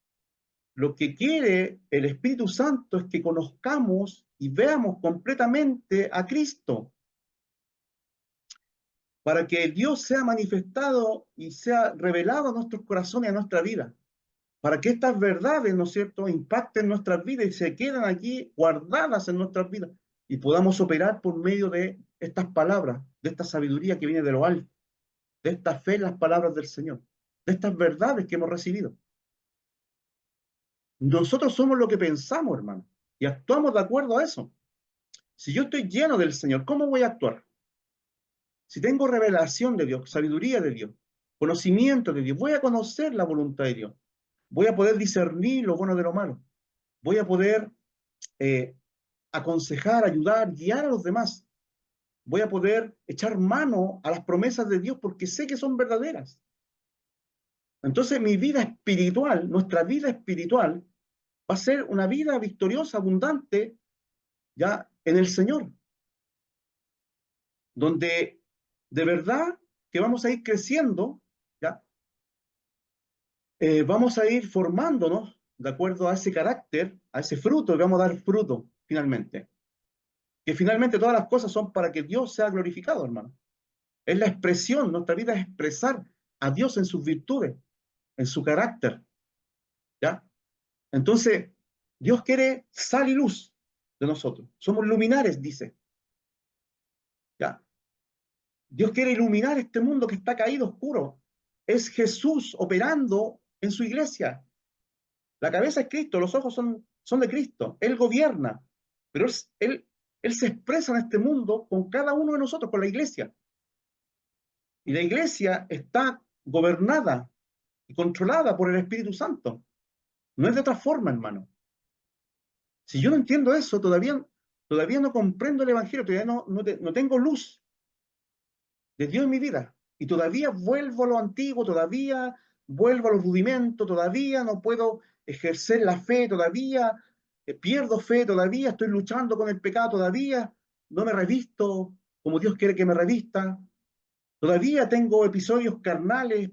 lo que quiere el Espíritu Santo es que conozcamos y veamos completamente a Cristo, para que Dios sea manifestado y sea revelado a nuestros corazones y a nuestra vida, para que estas verdades, ¿no es cierto?, impacten nuestras vidas y se queden aquí guardadas en nuestras vidas y podamos operar por medio de estas palabras, de esta sabiduría que viene de lo alto, de esta fe en las palabras del Señor, de estas verdades que hemos recibido. Nosotros somos lo que pensamos, hermano, y actuamos de acuerdo a eso. Si yo estoy lleno del Señor, ¿cómo voy a actuar? Si tengo revelación de Dios, sabiduría de Dios, conocimiento de Dios, voy a conocer la voluntad de Dios. Voy a poder discernir lo bueno de lo malo. Voy a poder aconsejar, ayudar, guiar a los demás. voy a poder echar mano a las promesas de Dios porque sé que son verdaderas. Entonces mi vida espiritual, nuestra vida espiritual, va a ser una vida victoriosa, abundante, ya en el Señor, donde de verdad que vamos a ir creciendo, ¿ya? Vamos a ir formándonos de acuerdo a ese carácter, a ese fruto, y vamos a dar fruto finalmente. Que finalmente todas las cosas son para que Dios sea glorificado, hermano. Es la expresión, nuestra vida es expresar a Dios en sus virtudes, en su carácter, ¿ya? Entonces, Dios quiere sal y luz de nosotros. Somos luminares, dice, ¿ya? Dios quiere iluminar este mundo que está caído, oscuro. Es Jesús operando en su iglesia. La cabeza es Cristo, los ojos son de Cristo. Él gobierna, pero él se expresa en este mundo con cada uno de nosotros, con la iglesia. Y la iglesia está gobernada y controlada por el Espíritu Santo. No es de otra forma, hermano. Si yo no entiendo eso, todavía no comprendo el Evangelio, todavía no tengo luz de Dios en mi vida. Y todavía vuelvo a lo antiguo, todavía vuelvo a los rudimentos, todavía no puedo ejercer la fe, todavía pierdo fe, todavía estoy luchando con el pecado, todavía no me revisto como Dios quiere que me revista, todavía tengo episodios carnales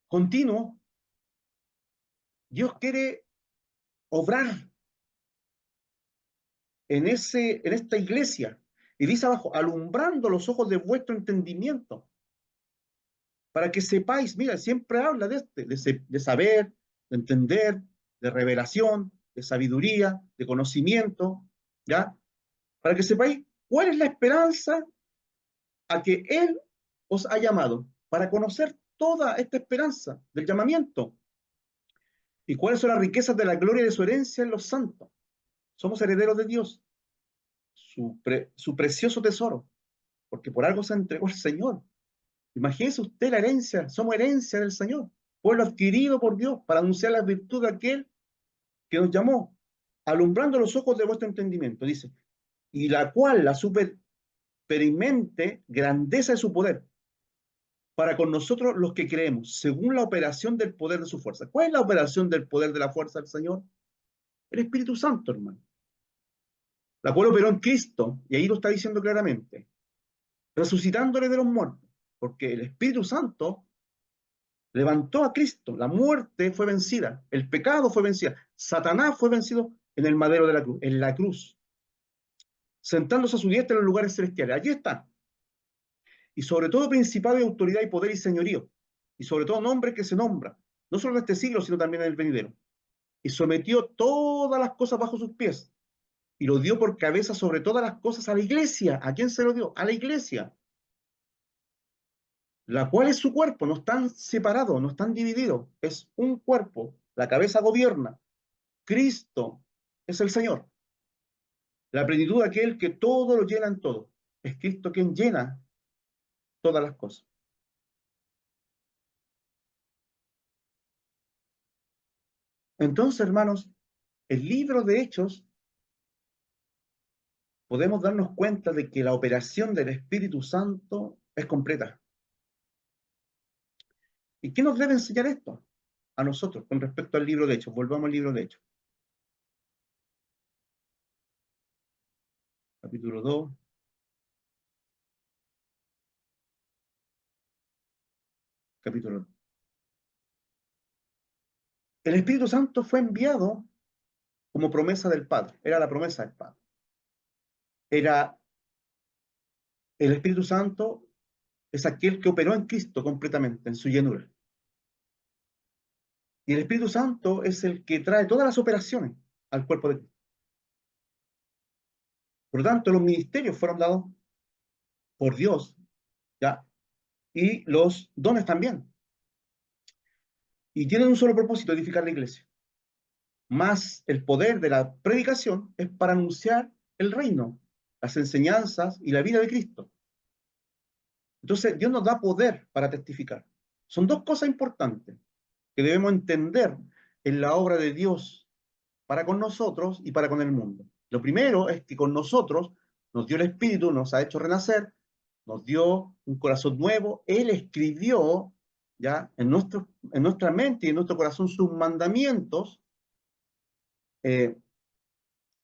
continuos. Dios quiere obrar en esta iglesia. Y dice abajo, alumbrando los ojos de vuestro entendimiento, para que sepáis, mira, siempre habla de saber, de entender, de revelación, de sabiduría, de conocimiento, ¿ya? Para que sepáis cuál es la esperanza a que Él os ha llamado, para conocer toda esta esperanza del llamamiento y cuáles son las riquezas de la gloria de su herencia en los santos. Somos herederos de Dios, su precioso tesoro, porque por algo se entregó el Señor. Imagínese usted la herencia, somos herencia del Señor, pueblo adquirido por Dios para anunciar las virtudes de aquel que nos llamó, alumbrando los ojos de vuestro entendimiento, dice, y la cual la experimente grandeza de su poder, para con nosotros los que creemos, según la operación del poder de su fuerza. ¿Cuál es la operación del poder de la fuerza del Señor? El Espíritu Santo, hermano, la cual operó en Cristo, y ahí lo está diciendo claramente, resucitándole de los muertos, porque el Espíritu Santo levantó a Cristo, la muerte fue vencida, el pecado fue vencida, Satanás fue vencido en el madero de la cruz, en la cruz, sentándose a su diestra en los lugares celestiales. Allí está. Y sobre todo principado y autoridad y poder y señorío, y sobre todo nombre que se nombra, no solo en este siglo, sino también en el venidero. Y sometió todas las cosas bajo sus pies, y lo dio por cabeza sobre todas las cosas a la iglesia. ¿A quién se lo dio? A la iglesia, la cual es su cuerpo, no están separados, no están divididos, es un cuerpo, la cabeza gobierna, Cristo es el Señor, la plenitud de aquel que todo lo llena en todo, es Cristo quien llena todas las cosas. Entonces, hermanos, el libro de Hechos, podemos darnos cuenta de que la operación del Espíritu Santo es completa. ¿Y qué nos debe enseñar esto a nosotros con respecto al libro de Hechos? Volvamos al libro de Hechos. Capítulo 2. Capítulo. El Espíritu Santo fue enviado como promesa del Padre. Era la promesa del Padre. Era el Espíritu Santo, es aquel que operó en Cristo completamente, en su llenura. Y el Espíritu Santo es el que trae todas las operaciones al cuerpo de Cristo. Por lo tanto, los ministerios fueron dados por Dios, ¿ya? Y los dones también. Y tienen un solo propósito, edificar la iglesia. Más el poder de la predicación es para anunciar el reino, las enseñanzas y la vida de Cristo. Entonces, Dios nos da poder para testificar. Son dos cosas importantes que debemos entender en la obra de Dios para con nosotros y para con el mundo. Lo primero es que con nosotros nos dio el Espíritu, nos ha hecho renacer, nos dio un corazón nuevo. Él escribió ya en nuestra mente y en nuestro corazón sus mandamientos,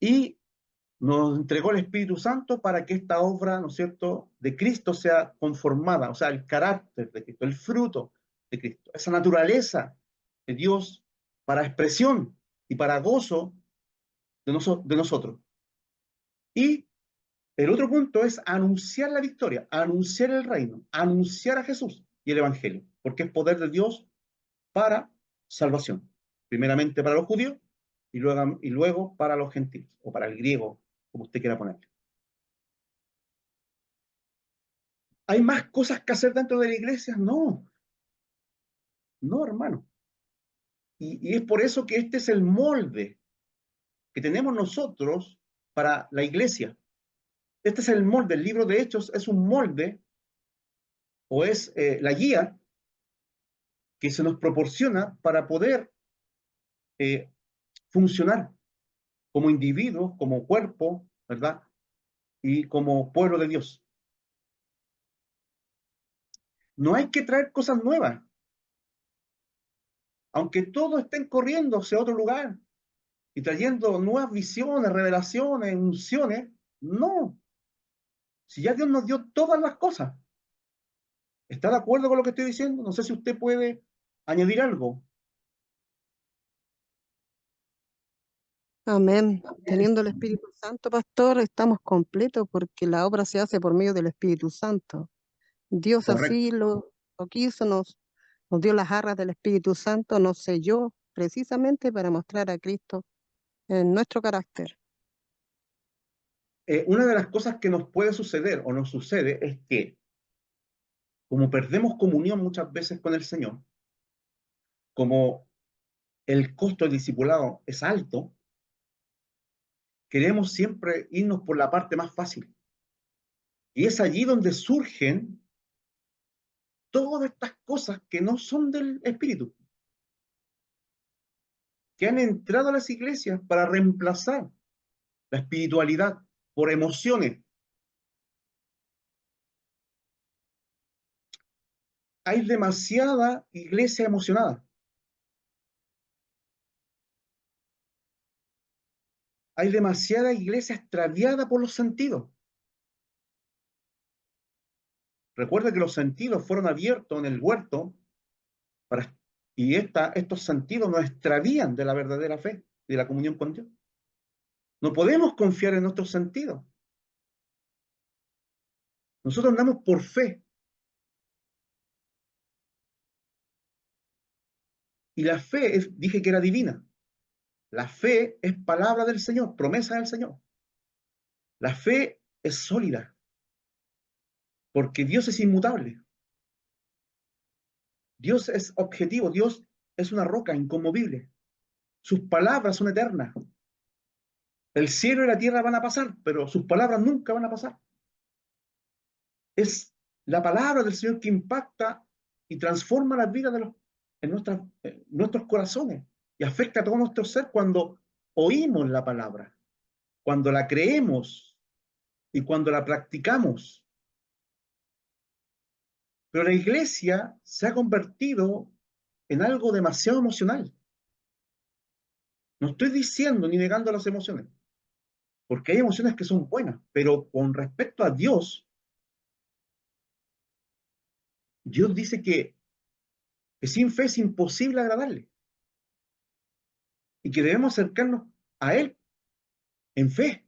y nos entregó el Espíritu Santo para que esta obra, ¿no es cierto?, de Cristo sea conformada, o sea, el carácter de Cristo, el fruto de Cristo, esa naturaleza de Dios para expresión y para gozo de nosotros. Y el otro punto es anunciar la victoria, anunciar el reino, anunciar a Jesús y el Evangelio, porque es poder de Dios para salvación. Primeramente para los judíos y luego para los gentiles, o para el griego, como usted quiera ponerlo. ¿Hay más cosas que hacer dentro de la iglesia? No, no, hermano. Y es por eso que este es el molde que tenemos nosotros para la iglesia. Este es el molde, el libro de Hechos es un molde, o es la guía que se nos proporciona para poder eh, funcionar como individuos, como cuerpo, ¿verdad? Y como pueblo de Dios. No hay que traer cosas nuevas, aunque todos estén corriendo hacia otro lugar y trayendo nuevas visiones, revelaciones, unciones. No, si ya Dios nos dio todas las cosas. ¿Está de acuerdo con lo que estoy diciendo? No sé si usted puede añadir algo. Amén. Teniendo el Espíritu Santo, pastor, estamos completos porque la obra se hace por medio del Espíritu Santo. Dios así Correcto. lo quiso, nos dio las arras del Espíritu Santo, nos selló precisamente para mostrar a Cristo en nuestro carácter. Una de las cosas que nos puede suceder o nos sucede es que, como perdemos comunión muchas veces con el Señor, como el costo del discipulado es alto, queremos siempre irnos por la parte más fácil. Y es allí donde surgen todas estas cosas que no son del Espíritu, que han entrado a las iglesias para reemplazar la espiritualidad por emociones. Hay demasiada iglesia emocionada. Hay demasiada iglesia extraviada por los sentidos. Recuerda que los sentidos fueron abiertos en el huerto para, y estos sentidos nos extravían de la verdadera fe, de la comunión con Dios. No podemos confiar en nuestros sentidos. Nosotros andamos por fe. Y la fe, dije que era divina. La fe es palabra del Señor, promesa del Señor. La fe es sólida, porque Dios es inmutable. Dios es objetivo, Dios es una roca inconmovible. Sus palabras son eternas. El cielo y la tierra van a pasar, pero sus palabras nunca van a pasar. Es la palabra del Señor que impacta y transforma las vidas nuestros corazones y afecta a todo nuestro ser cuando oímos la palabra, cuando la creemos y cuando la practicamos. Pero la iglesia se ha convertido en algo demasiado emocional. No estoy diciendo ni negando las emociones, porque hay emociones que son buenas, pero con respecto a Dios, Dios dice que sin fe es imposible agradarle y que debemos acercarnos a Él en fe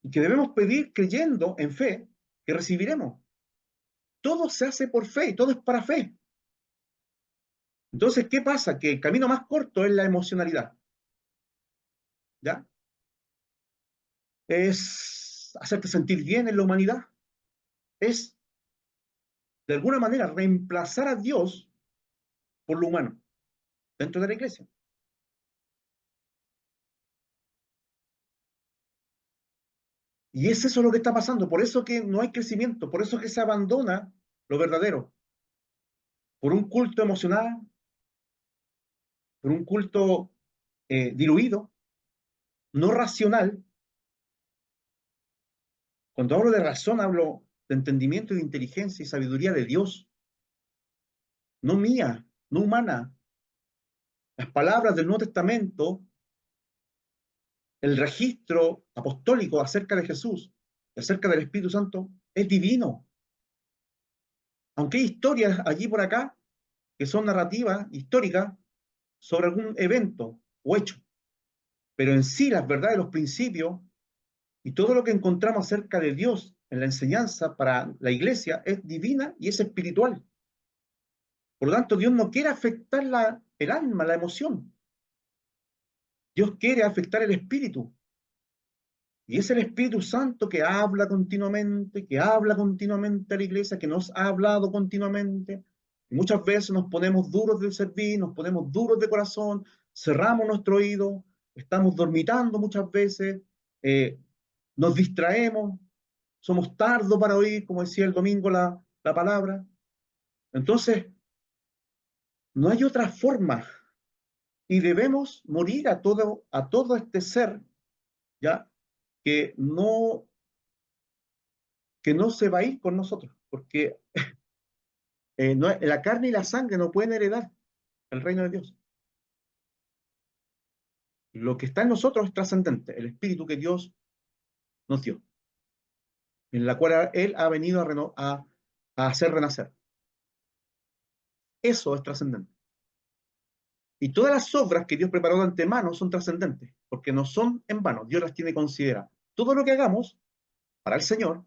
y que debemos pedir creyendo en fe que recibiremos. Todo se hace por fe y todo es para fe. Entonces, ¿qué pasa? Que el camino más corto es la emocionalidad. ¿Ya? Es hacerte sentir bien en la humanidad. Es, de alguna manera, reemplazar a Dios por lo humano dentro de la iglesia. Y es eso lo que está pasando. Por eso que no hay crecimiento. Por eso que se abandona lo verdadero. Por un culto emocional, por un culto diluido, no racional, Cuando hablo de razón, hablo de entendimiento y de inteligencia y sabiduría de Dios, no mía, no humana. Las palabras del Nuevo Testamento, el registro apostólico acerca de Jesús, acerca del Espíritu Santo, es divino. Aunque hay historias allí por acá que son narrativas históricas sobre algún evento o hecho, pero en sí las verdades, los principios y todo lo que encontramos acerca de Dios en la enseñanza para la iglesia es divina y es espiritual. Por lo tanto, Dios no quiere afectar el alma, la emoción. Dios quiere afectar el espíritu. Y es el Espíritu Santo que habla continuamente a la iglesia, que nos ha hablado continuamente. Y muchas veces nos ponemos duros de servir, nos ponemos duros de corazón, cerramos nuestro oído, estamos dormitando muchas veces, eh, nos distraemos, somos tardos para oír, como decía el domingo la palabra. Entonces, no hay otra forma y debemos morir a todo este ser, ¿ya? Que no, que no se va a ir con nosotros, porque la carne y la sangre no pueden heredar el reino de Dios. Lo que está en nosotros es trascendente, el espíritu que Dios nos dio, en la cual Él ha venido a hacer renacer. Eso es trascendente. Y todas las obras que Dios preparó de antemano son trascendentes, porque no son en vano, Dios las tiene consideradas. Todo lo que hagamos para el Señor,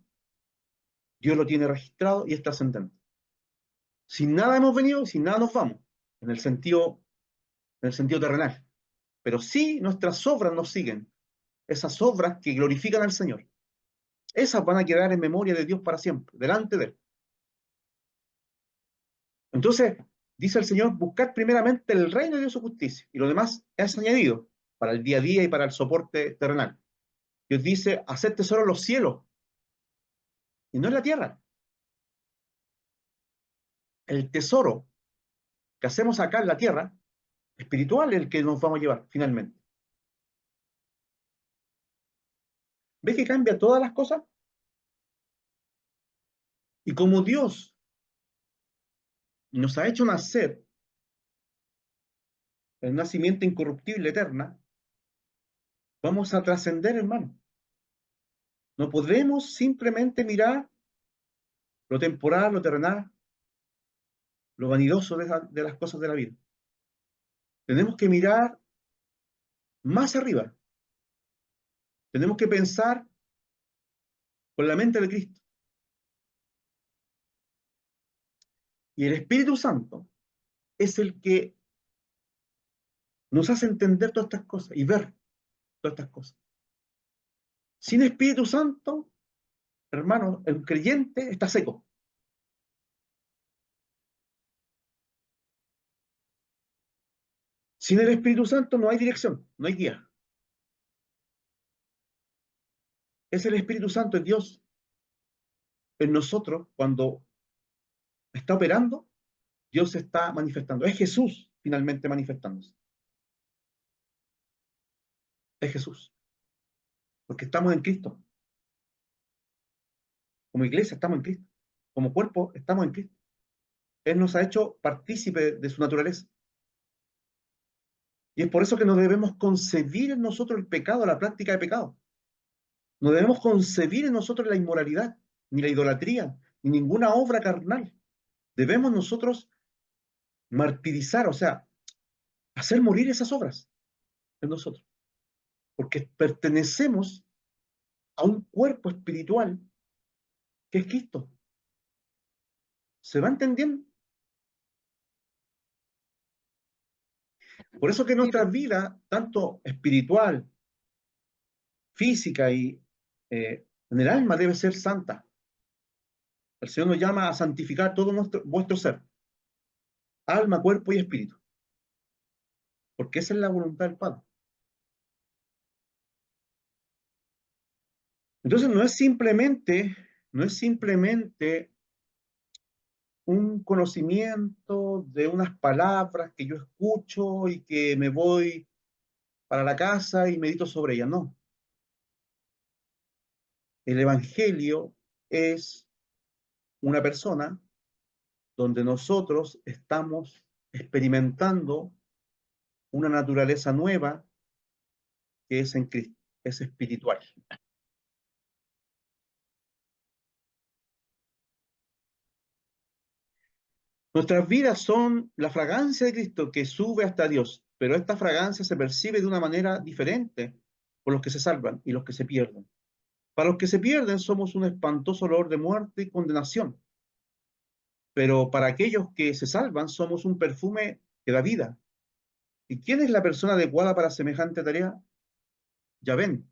Dios lo tiene registrado y es trascendente. Sin nada hemos venido y sin nada nos vamos, en el sentido terrenal. Pero sí nuestras obras nos siguen, esas obras que glorifican al Señor. Esas van a quedar en memoria de Dios para siempre, delante de Él. Entonces, dice el Señor, buscar primeramente el reino de Dios y su justicia, y lo demás es añadido para el día a día y para el soporte terrenal. Dios dice, haced tesoro en los cielos, y no en la tierra. El tesoro que hacemos acá en la tierra, espiritual, es el que nos vamos a llevar finalmente. ¿Ves que cambia todas las cosas? Y como Dios nos ha hecho nacer el nacimiento incorruptible eterna, vamos a trascender, hermano. No podemos simplemente mirar lo temporal, lo terrenal, lo vanidoso de las cosas de la vida. Tenemos que mirar más arriba. Tenemos que pensar con la mente de Cristo. Y el Espíritu Santo es el que nos hace entender todas estas cosas y ver todas estas cosas. Sin Espíritu Santo, hermano, el creyente está seco. Sin el Espíritu Santo no hay dirección, no hay guía. Es el Espíritu Santo, es Dios en nosotros cuando está operando, Dios se está manifestando. Es Jesús finalmente manifestándose. Es Jesús. Porque estamos en Cristo. Como iglesia estamos en Cristo. Como cuerpo estamos en Cristo. Él nos ha hecho partícipe de su naturaleza. Y es por eso que no debemos concebir en nosotros el pecado, la práctica de pecado. No debemos concebir en nosotros la inmoralidad, ni la idolatría, ni ninguna obra carnal. Debemos nosotros martirizar, o sea, hacer morir esas obras en nosotros. Porque pertenecemos a un cuerpo espiritual que es Cristo. ¿Se va entendiendo? Por eso que nuestra vida, tanto espiritual, física y en el alma, debe ser santa. El Señor nos llama a santificar todo vuestro ser, alma, cuerpo y espíritu, porque esa es la voluntad del Padre. Entonces no es simplemente un conocimiento de unas palabras que yo escucho y que me voy para la casa y medito sobre ellas, no. El Evangelio es una persona donde nosotros estamos experimentando una naturaleza nueva que es en Cristo, es espiritual. Nuestras vidas son la fragancia de Cristo que sube hasta Dios, pero esta fragancia se percibe de una manera diferente por los que se salvan y los que se pierden. Para los que se pierden somos un espantoso olor de muerte y condenación, pero para aquellos que se salvan somos un perfume que da vida. ¿Y quién es la persona adecuada para semejante tarea? Ya ven,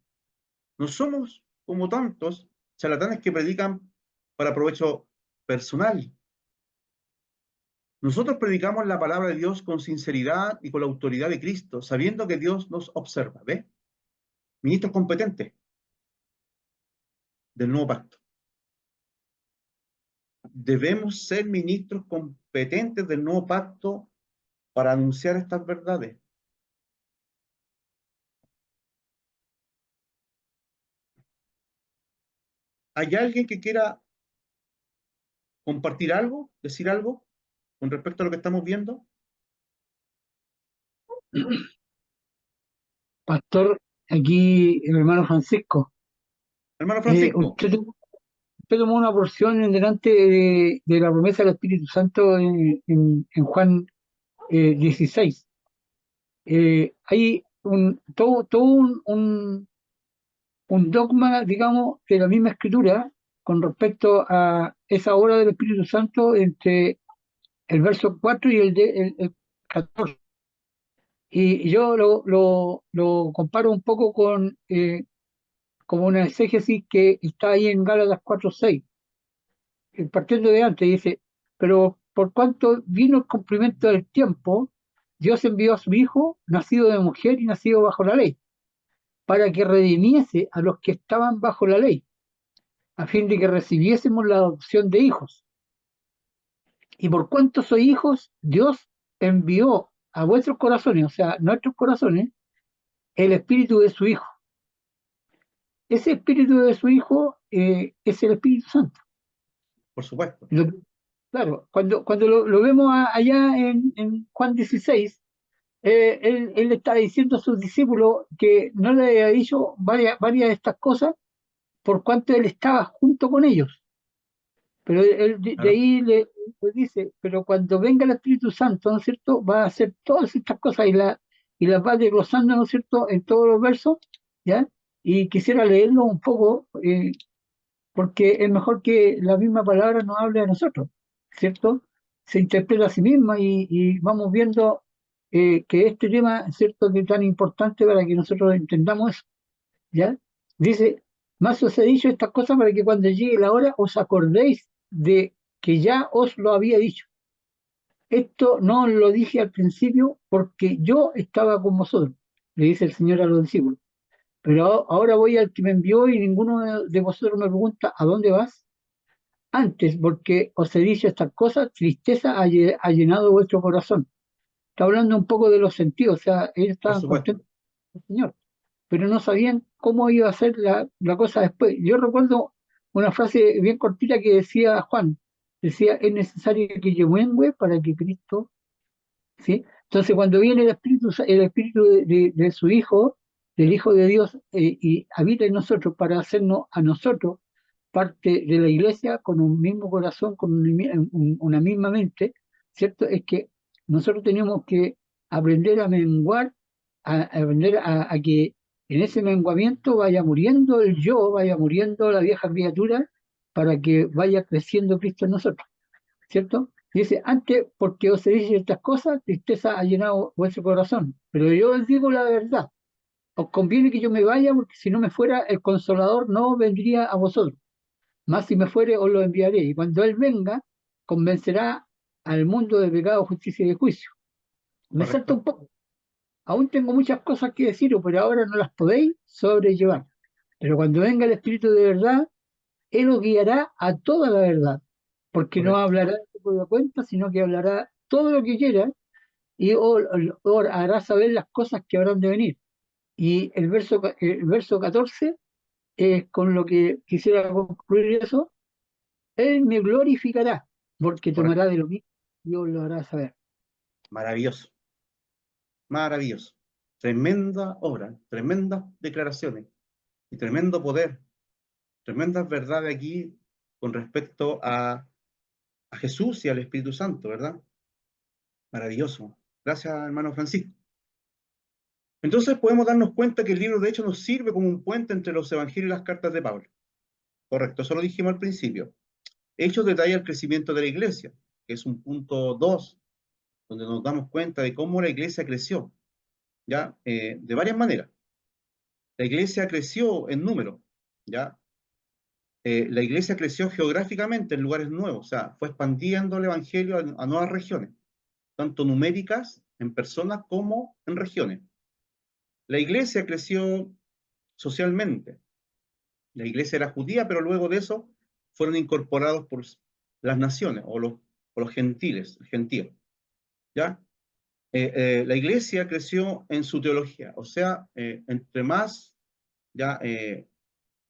no somos como tantos charlatanes que predican para provecho personal. Nosotros predicamos la palabra de Dios con sinceridad y con la autoridad de Cristo, sabiendo que Dios nos observa. ¿Ves? Ministros competentes del nuevo pacto. Debemos ser ministros competentes del nuevo pacto para anunciar estas verdades. ¿Hay alguien que quiera compartir algo, decir algo con respecto a lo que estamos viendo? Pastor, aquí el hermano Francisco. Hermano Francisco, Usted tomó una porción en delante de la promesa del Espíritu Santo en Juan 16. Hay todo un dogma, digamos, de la misma escritura con respecto a esa obra del Espíritu Santo entre el verso 4 y el 14. Y yo lo comparo un poco con como una exégesis que está ahí en Gálatas 4:6, partiendo de antes, dice, pero por cuanto vino el cumplimiento del tiempo, Dios envió a su Hijo, nacido de mujer y nacido bajo la ley, para que redimiese a los que estaban bajo la ley, a fin de que recibiésemos la adopción de hijos. Y por cuanto sois hijos, Dios envió a vuestros corazones, o sea, nuestros corazones, el espíritu de su Hijo. Ese espíritu de su Hijo es el Espíritu Santo. por supuesto. Claro, cuando lo vemos allá en Juan 16, él está diciendo a sus discípulos que no le había dicho varias de estas cosas por cuanto él estaba junto con ellos. Pero él de ahí le dice, pero cuando venga el Espíritu Santo, ¿no es cierto?, va a hacer todas estas cosas y las va desglosando, ¿no es cierto?, en todos los versos, ¿ya? Y quisiera leerlo un poco, porque es mejor que la misma palabra nos hable a nosotros, ¿cierto? Se interpreta a sí misma y vamos viendo que este tema, ¿cierto?, que es tan importante para que nosotros entendamos eso, ¿ya? Dice, más os he dicho estas cosas para que cuando llegue la hora os acordéis de que ya os lo había dicho. Esto no lo dije al principio porque yo estaba con vosotros, le dice el Señor a los discípulos. Pero ahora voy al que me envió y ninguno de vosotros me pregunta, ¿a dónde vas? Antes, porque os he dicho estas cosas, tristeza ha llenado vuestro corazón. Está hablando un poco de los sentidos, o sea, ellos Por estaban supuesto. contentos con el Señor, pero no sabían cómo iba a ser la cosa después. Yo recuerdo una frase bien cortita que decía Juan, decía, es necesario que yo mengue para que Cristo, ¿sí? Entonces cuando viene el espíritu de su Hijo, del Hijo de Dios, y habita en nosotros para hacernos a nosotros parte de la iglesia con un mismo corazón, con una misma mente, ¿cierto? Es que nosotros tenemos que aprender a menguar, a aprender a que en ese menguamiento vaya muriendo el yo, vaya muriendo la vieja criatura, para que vaya creciendo Cristo en nosotros, ¿cierto? Y dice, antes, porque os he dicho estas cosas, tristeza ha llenado vuestro corazón, pero yo os digo la verdad, os conviene que yo me vaya, porque si no me fuera, el Consolador no vendría a vosotros. Más si me fuere, os lo enviaré. Y cuando Él venga, convencerá al mundo de pecado, justicia y de juicio. Me salta un poco. Aún tengo muchas cosas que deciros, pero ahora no las podéis sobrellevar. Pero cuando venga el Espíritu de verdad, Él os guiará a toda la verdad. Porque no hablará de su propia cuenta, sino que hablará todo lo que quiera y os hará saber las cosas que habrán de venir. Y el verso 14 con lo que quisiera concluir eso, Él me glorificará, porque Correcto. tomará de lo mío, Dios lo hará saber. Maravilloso, maravilloso. Tremenda obra, tremendas declaraciones y tremendo poder, tremendas verdades aquí con respecto a Jesús y al Espíritu Santo, ¿verdad? Maravilloso. Gracias, hermano Francisco. Entonces podemos darnos cuenta que el libro de Hechos nos sirve como un puente entre los evangelios y las cartas de Pablo. Correcto, eso lo dijimos al principio. Hechos detalla el crecimiento de la iglesia, que es un punto 2, donde nos damos cuenta de cómo la iglesia creció, ¿ya? De varias maneras. La iglesia creció en número, ¿ya? La iglesia creció geográficamente en lugares nuevos, o sea, fue expandiendo el evangelio a nuevas regiones, tanto numéricas en personas como en regiones. La iglesia creció socialmente. La iglesia era judía, pero luego de eso fueron incorporados por las naciones o los gentiles, gentíos, ¿ya? La iglesia creció en su teología, o sea, entre más ya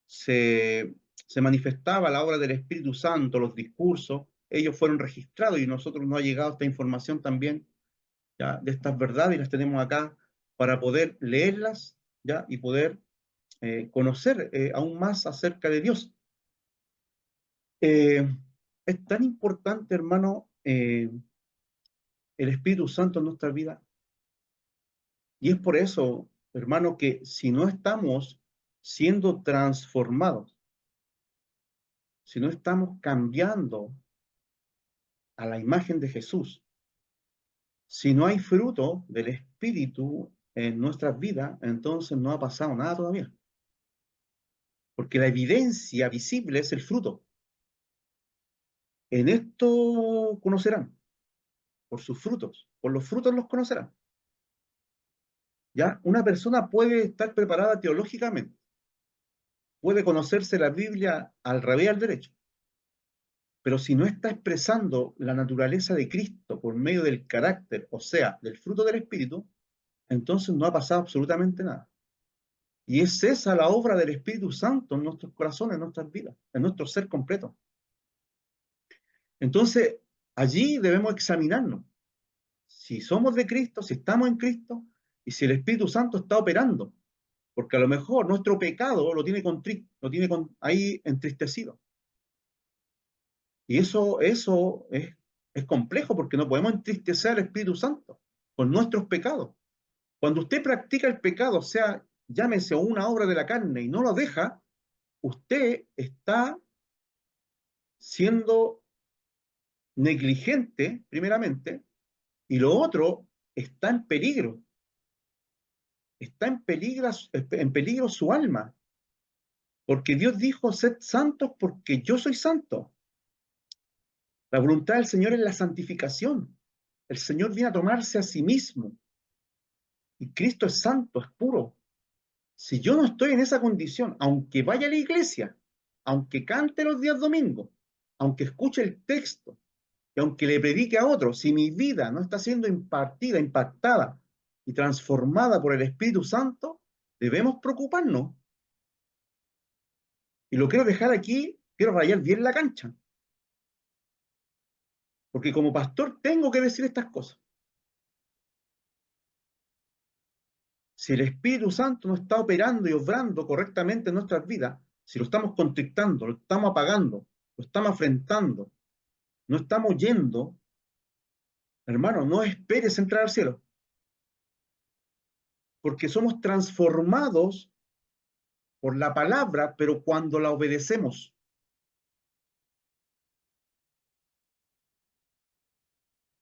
se manifestaba la obra del Espíritu Santo, los discursos, ellos fueron registrados y nosotros nos ha llegado esta información también, ya, de estas verdades y las tenemos acá para poder leerlas, ya, y poder conocer aún más acerca de Dios. Es tan importante, hermano, el Espíritu Santo en nuestra vida. Y es por eso, hermano, que si no estamos siendo transformados, si no estamos cambiando a la imagen de Jesús, si no hay fruto del Espíritu en nuestras vidas, entonces no ha pasado nada todavía. Porque la evidencia visible es el fruto. En esto conocerán, por sus frutos, por los frutos los conocerán. ¿Ya? Una persona puede estar preparada teológicamente, puede conocerse la Biblia al revés y al derecho, pero si no está expresando la naturaleza de Cristo por medio del carácter, o sea, del fruto del Espíritu, entonces no ha pasado absolutamente nada. Y es esa la obra del Espíritu Santo en nuestros corazones, en nuestras vidas, en nuestro ser completo. Entonces, allí debemos examinarnos. Si somos de Cristo, si estamos en Cristo, y si el Espíritu Santo está operando. Porque a lo mejor nuestro pecado lo tiene, ahí entristecido. Y eso es complejo porque no podemos entristecer al Espíritu Santo con nuestros pecados. Cuando usted practica el pecado, o sea, llámese una obra de la carne y no lo deja, usted está siendo negligente, primeramente, y lo otro está en peligro. Está en peligro su alma. Porque Dios dijo, sed santos porque yo soy santo. La voluntad del Señor es la santificación. El Señor viene a tomarse a sí mismo. Y Cristo es santo, es puro. Si yo no estoy en esa condición, aunque vaya a la iglesia, aunque cante los días domingos, aunque escuche el texto, y aunque le predique a otros, si mi vida no está siendo impartida, impactada y transformada por el Espíritu Santo, debemos preocuparnos. Y lo quiero dejar aquí, quiero rayar bien la cancha. Porque como pastor tengo que decir estas cosas. Si el Espíritu Santo no está operando y obrando correctamente en nuestras vidas, si lo estamos contrictando, lo estamos apagando, lo estamos afrentando, no estamos yendo, hermano, no esperes entrar al cielo. Porque somos transformados por la palabra, pero cuando la obedecemos.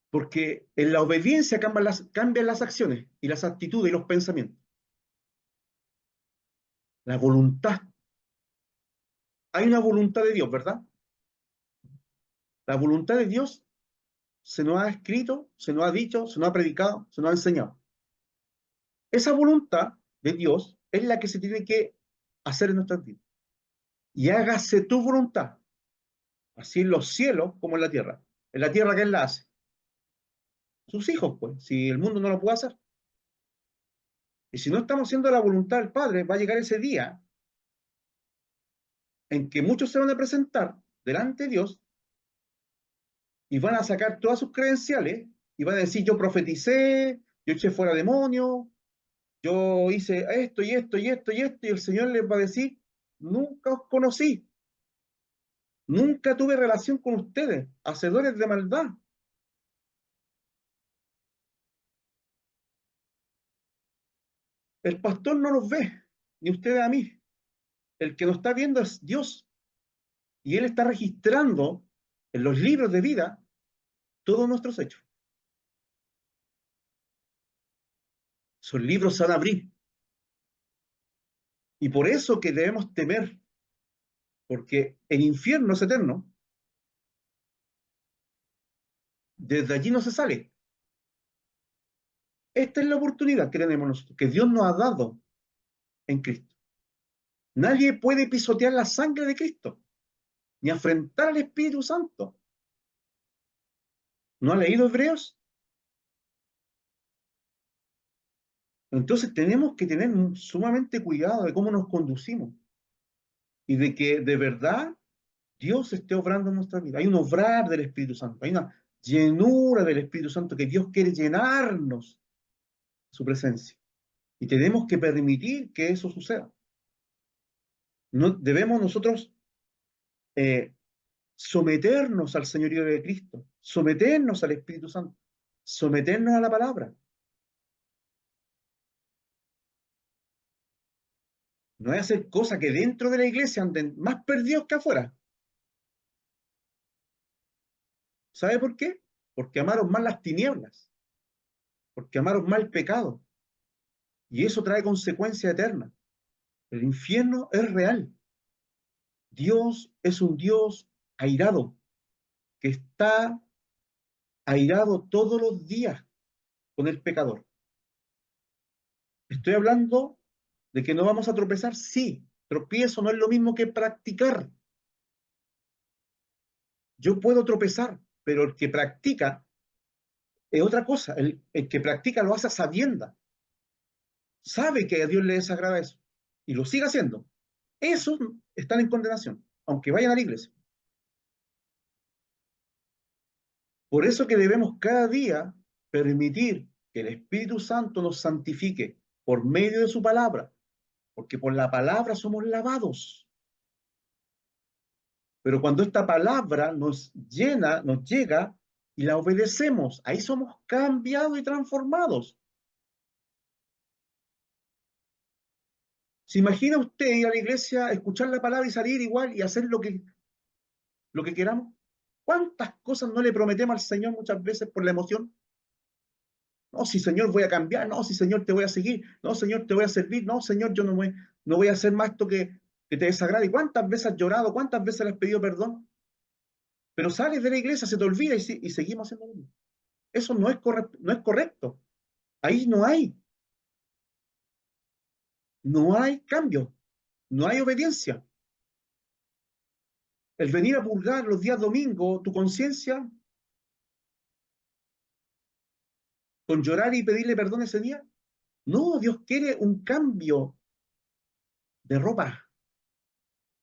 Porque en la obediencia cambian las acciones y las actitudes y los pensamientos. La voluntad. Hay una voluntad de Dios, ¿verdad? La voluntad de Dios se nos ha escrito, se nos ha dicho, se nos ha predicado, se nos ha enseñado. Esa voluntad de Dios es la que se tiene que hacer en nuestras vidas. Y hágase tu voluntad, así en los cielos como en la tierra. En la tierra, ¿quién la hace? Sus hijos, pues, si el mundo no lo puede hacer. Y si no estamos haciendo la voluntad del Padre, va a llegar ese día en que muchos se van a presentar delante de Dios y van a sacar todas sus credenciales y van a decir, yo profeticé, yo eché fuera demonios, yo hice esto y esto y esto y esto, y el Señor les va a decir, nunca os conocí, nunca tuve relación con ustedes, hacedores de maldad. El pastor no nos ve, ni ustedes a mí. El que nos está viendo es Dios, y Él está registrando en los libros de vida todos nuestros hechos. Esos libros se van a abrir. Y por eso que debemos temer, porque el infierno es eterno, desde allí no se sale. Esta es la oportunidad que tenemos nosotros, que Dios nos ha dado en Cristo. Nadie puede pisotear la sangre de Cristo, ni afrentar al Espíritu Santo. ¿No ha leído Hebreos? Entonces tenemos que tener sumamente cuidado de cómo nos conducimos y de que de verdad Dios esté obrando en nuestra vida. Hay un obrar del Espíritu Santo, hay una llenura del Espíritu Santo que Dios quiere llenarnos de su presencia. Y tenemos que permitir que eso suceda. No, debemos nosotros eh, someternos al señorío de Cristo, someternos al Espíritu Santo, someternos a la palabra. No es hacer cosas que dentro de la iglesia anden más perdidos que afuera. ¿Sabe por qué? Porque amaron más las tinieblas, porque amaron más el pecado. Y eso trae consecuencias eternas. El infierno es real. Dios es un Dios airado, que está airado todos los días con el pecador. Estoy hablando de que no vamos a tropezar, sí. Tropiezo no es lo mismo que practicar. Yo puedo tropezar, pero el que practica es otra cosa. El que practica lo hace a sabiendas. Sabe que a Dios le desagrada eso y lo sigue haciendo. Esos están en condenación, aunque vayan a la iglesia. Por eso que debemos cada día permitir que el Espíritu Santo nos santifique por medio de su palabra, porque por la palabra somos lavados. Pero cuando esta palabra nos llena, nos llega y la obedecemos, ahí somos cambiados y transformados. ¿Se imagina usted ir a la iglesia, escuchar la palabra y salir igual y hacer lo que queramos? ¿Cuántas cosas no le prometemos al Señor muchas veces por la emoción? No, si Señor voy a cambiar, no, si Señor te voy a seguir, no, Señor te voy a servir, no, Señor yo no voy a hacer más esto que te desagrade. ¿Y cuántas veces has llorado? ¿Cuántas veces le has pedido perdón? Pero sales de la iglesia, se te olvida y seguimos haciendo lo mismo. Eso no es correcto. Ahí no hay cambio, no hay obediencia. El venir a purgar los días domingos tu conciencia con llorar y pedirle perdón ese día. No, Dios quiere un cambio de ropa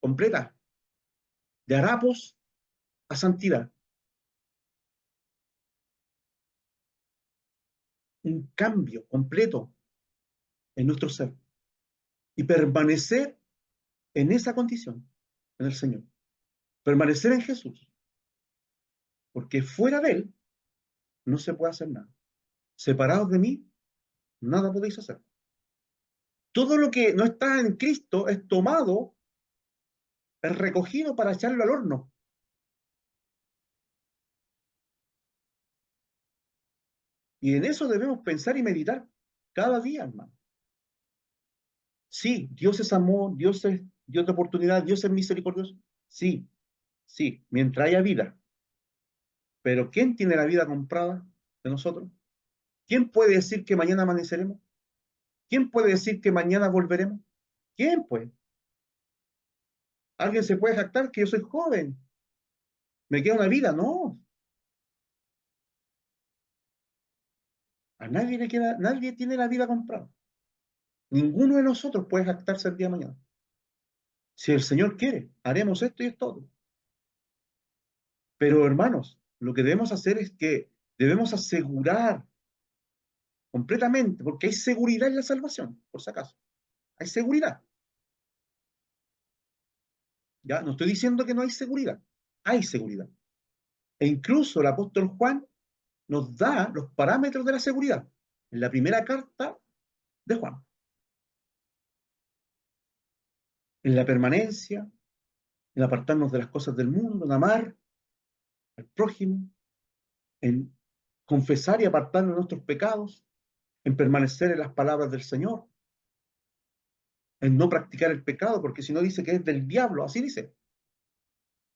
completa, de harapos a santidad. Un cambio completo en nuestro ser y permanecer en esa condición, en el Señor. Permanecer en Jesús, porque fuera de Él no se puede hacer nada. Separados de mí, nada podéis hacer. Todo lo que no está en Cristo es tomado, es recogido para echarlo al horno. Y en eso debemos pensar y meditar cada día, hermano. Sí, Dios es amor, Dios es Dios de oportunidad, Dios es misericordioso. Sí, sí, mientras haya vida. Pero ¿quién tiene la vida comprada de nosotros? ¿Quién puede decir que mañana amaneceremos? ¿Quién puede decir que mañana volveremos? ¿Quién puede? ¿Alguien se puede jactar que yo soy joven? ¿Me queda una vida? No. A nadie le queda, nadie tiene la vida comprada. Ninguno de nosotros puede jactarse el día de mañana. Si el Señor quiere, haremos esto y esto otro. Pero hermanos, lo que debemos hacer es que debemos asegurar completamente, porque hay seguridad en la salvación, por si acaso. Hay seguridad. Ya, no estoy diciendo que no hay seguridad. Hay seguridad. E incluso el apóstol Juan nos da los parámetros de la seguridad en la primera carta de Juan. En la permanencia, en apartarnos de las cosas del mundo, en amar al prójimo, en confesar y apartarnos de nuestros pecados, en permanecer en las palabras del Señor, en no practicar el pecado, porque si no dice que es del diablo, así dice.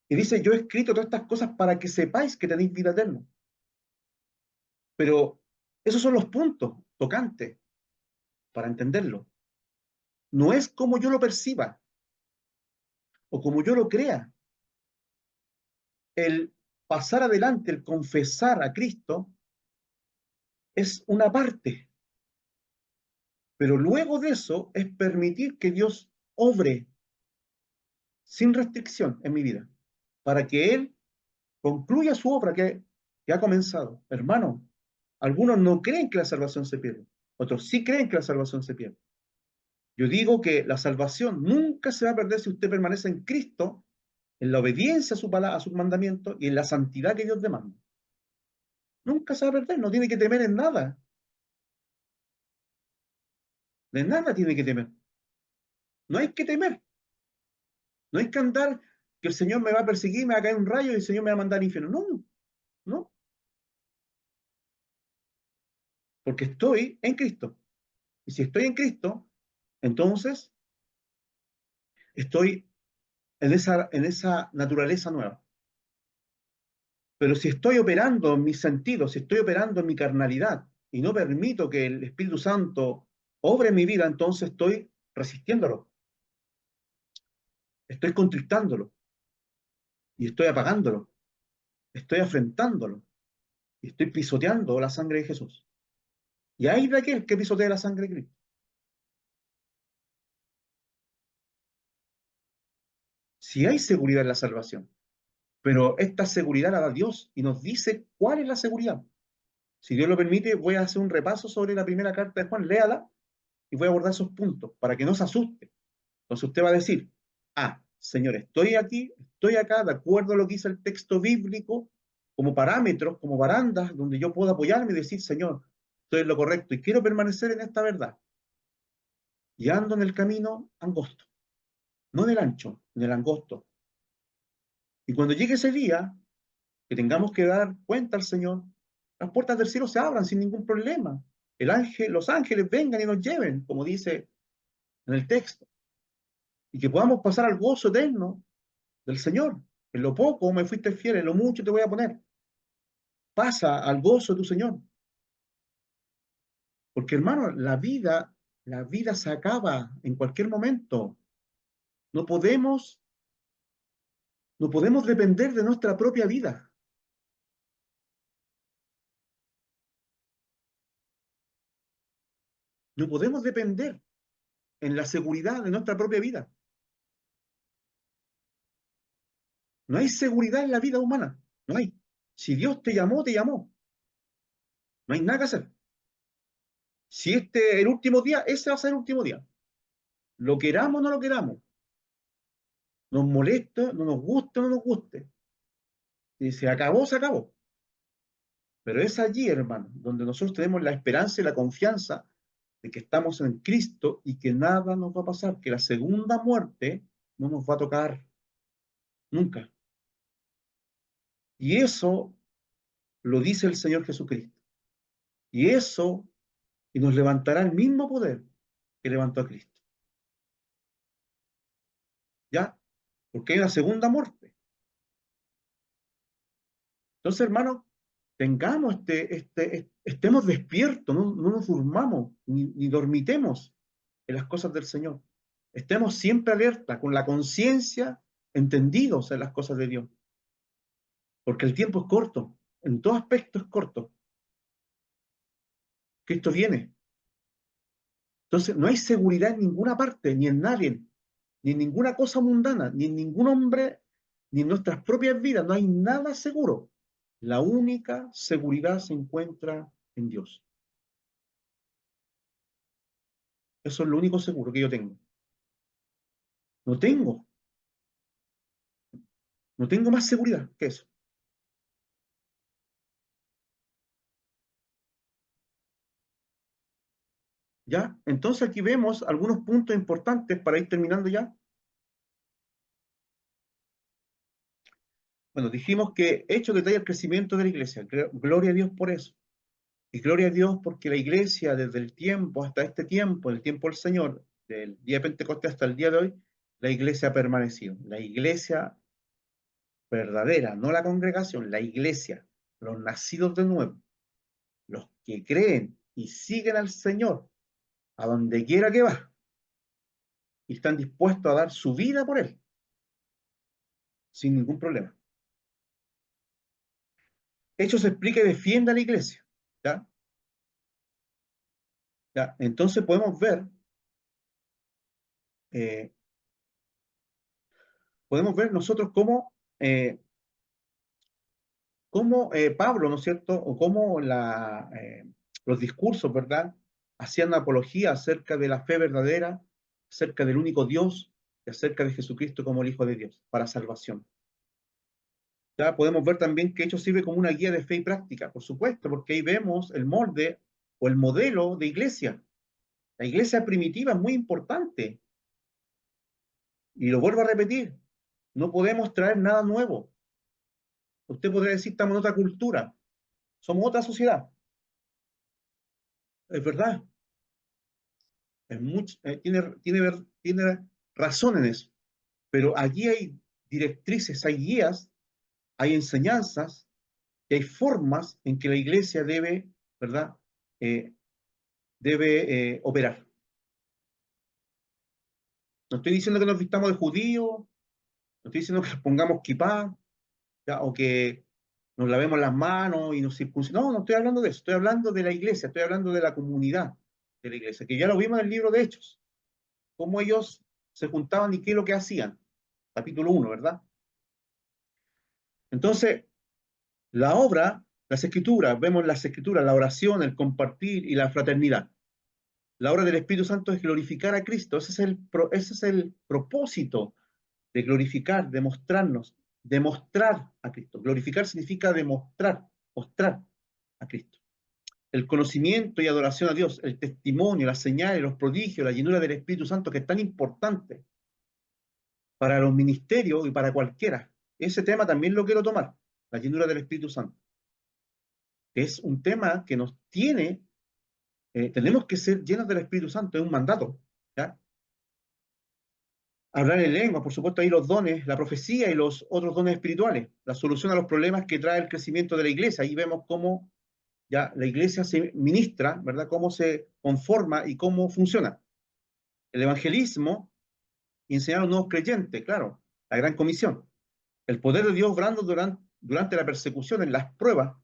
Y dice, yo he escrito todas estas cosas para que sepáis que tenéis vida eterna. Pero esos son los puntos tocantes para entenderlo. No es como yo lo perciba o como yo lo crea. El pasar adelante, el confesar a Cristo, es una parte. Pero luego de eso es permitir que Dios obre sin restricción en mi vida, para que Él concluya su obra que ha comenzado. Hermano, algunos no creen que la salvación se pierde, otros sí creen que la salvación se pierde. Yo digo que la salvación nunca se va a perder si usted permanece en Cristo, en la obediencia a su palabra, a sus mandamientos y en la santidad que Dios demanda. Nunca se va a perder, no tiene que temer en nada. De nada tiene que temer. No hay que temer. No hay que andar que el Señor me va a perseguir, me va a caer un rayo y el Señor me va a mandar al infierno. No, no. Porque estoy en Cristo. Y si estoy en Cristo, entonces estoy en esa naturaleza nueva. Pero si estoy operando en mis sentidos, si estoy operando en mi carnalidad y no permito que el Espíritu Santo obre en mi vida, entonces estoy resistiéndolo, estoy contristándolo y estoy apagándolo, estoy afrentándolo y estoy pisoteando la sangre de Jesús. Y hay de aquel que pisotea la sangre de Cristo. Si hay seguridad en la salvación, pero esta seguridad la da Dios y nos dice cuál es la seguridad. Si Dios lo permite, voy a hacer un repaso sobre la primera carta de Juan, léala y voy a abordar esos puntos para que no se asuste. Entonces usted va a decir, Señor, estoy aquí, estoy acá, de acuerdo a lo que dice el texto bíblico, como parámetros, como barandas, donde yo puedo apoyarme y decir, Señor, estoy en lo correcto y quiero permanecer en esta verdad. Y ando en el camino angosto, no en el ancho, en el angosto. Y cuando llegue ese día, que tengamos que dar cuenta al Señor, las puertas del cielo se abran sin ningún problema. Los ángeles vengan y nos lleven, como dice en el texto. Y que podamos pasar al gozo eterno del Señor. En lo poco me fuiste fiel, en lo mucho te voy a poner. Pasa al gozo de tu Señor. Porque hermano, la vida se acaba en cualquier momento. No podemos, no podemos depender de nuestra propia vida. No podemos depender en la seguridad de nuestra propia vida. No hay seguridad en la vida humana. No hay. Si Dios te llamó, te llamó. No hay nada que hacer. Si este es el último día, ese va a ser el último día. Lo queramos o no lo queramos. Nos molesta, no nos guste o no nos guste. Y se acabó, se acabó. Pero es allí, hermano, donde nosotros tenemos la esperanza y la confianza de que estamos en Cristo y que nada nos va a pasar, que la segunda muerte no nos va a tocar nunca. Y eso lo dice el Señor Jesucristo. Y eso y nos levantará el mismo poder que levantó a Cristo. ¿Ya? Porque hay una segunda muerte. Entonces, hermano, tengamos estemos despiertos, no nos durmamos, ni dormitemos en las cosas del Señor. Estemos siempre alerta, con la conciencia, entendidos en las cosas de Dios. Porque el tiempo es corto, en todo aspecto es corto. Cristo viene. Entonces, no hay seguridad en ninguna parte, ni en nadie. ni en ninguna cosa mundana, ni en ningún hombre, ni en nuestras propias vidas. No hay nada seguro. La única seguridad se encuentra en Dios. Eso es lo único seguro que yo tengo. No tengo más seguridad que eso. ¿Ya? Entonces aquí vemos algunos puntos importantes para ir terminando ya. Bueno, dijimos que hecho que trae el crecimiento de la iglesia. Gloria a Dios por eso. Y gloria a Dios porque la iglesia desde el tiempo hasta este tiempo, el tiempo del Señor, del día de Pentecostés hasta el día de hoy, la iglesia ha permanecido. La iglesia verdadera, no la congregación, la iglesia, los nacidos de nuevo, los que creen y siguen al Señor a donde quiera que va y están dispuestos a dar su vida por Él, sin ningún problema. Hechos explica y defiende a la iglesia. ¿Ya? ¿Ya? Entonces eh, podemos ver nosotros cómo Pablo, ¿no es cierto? O cómo los discursos, ¿verdad? Hacían apología acerca de la fe verdadera, acerca del único Dios y acerca de Jesucristo como el Hijo de Dios, para salvación. Ya podemos ver también que Hechos sirve como una guía de fe y práctica, por supuesto, porque ahí vemos el molde o el modelo de iglesia. La iglesia primitiva es muy importante. Y lo vuelvo a repetir, no podemos traer nada nuevo. Usted podría decir, estamos en otra cultura, somos otra sociedad. Es verdad, tiene razón en eso. Pero aquí hay directrices, hay guías, hay enseñanzas y hay formas en que la iglesia debe, ¿verdad? Debe operar. No estoy diciendo que nos vistamos de judíos, no estoy diciendo que nos pongamos kipá, ¿ya? O que nos lavemos las manos y nos circuncidamos. No, no estoy hablando de eso, estoy hablando de la iglesia, estoy hablando de la comunidad de la iglesia, que ya lo vimos en el libro de Hechos, cómo ellos se juntaban y qué es lo que hacían. Capítulo 1, ¿verdad? Entonces, la obra, las escrituras, vemos las escrituras, la oración, el compartir y la fraternidad. La obra del Espíritu Santo es glorificar a Cristo. Ese es el propósito de glorificar, de mostrarnos, de mostrar a Cristo. Glorificar significa demostrar, mostrar a Cristo. El conocimiento y adoración a Dios, el testimonio, las señales, los prodigios, la llenura del Espíritu Santo, que es tan importante para los ministerios y para cualquiera. Ese tema también lo quiero tomar, la llenura del Espíritu Santo. Es un tema que nos tenemos que ser llenos del Espíritu Santo, es un mandato. ¿Ya? Hablar en lengua, por supuesto, ahí los dones, la profecía y los otros dones espirituales, la solución a los problemas que trae el crecimiento de la iglesia. Ahí vemos cómo ya la iglesia se ministra, ¿verdad? Cómo se conforma y cómo funciona. El evangelismo y enseñar a los nuevos creyentes, claro, la gran comisión. El poder de Dios obrando durante la persecución, en las pruebas.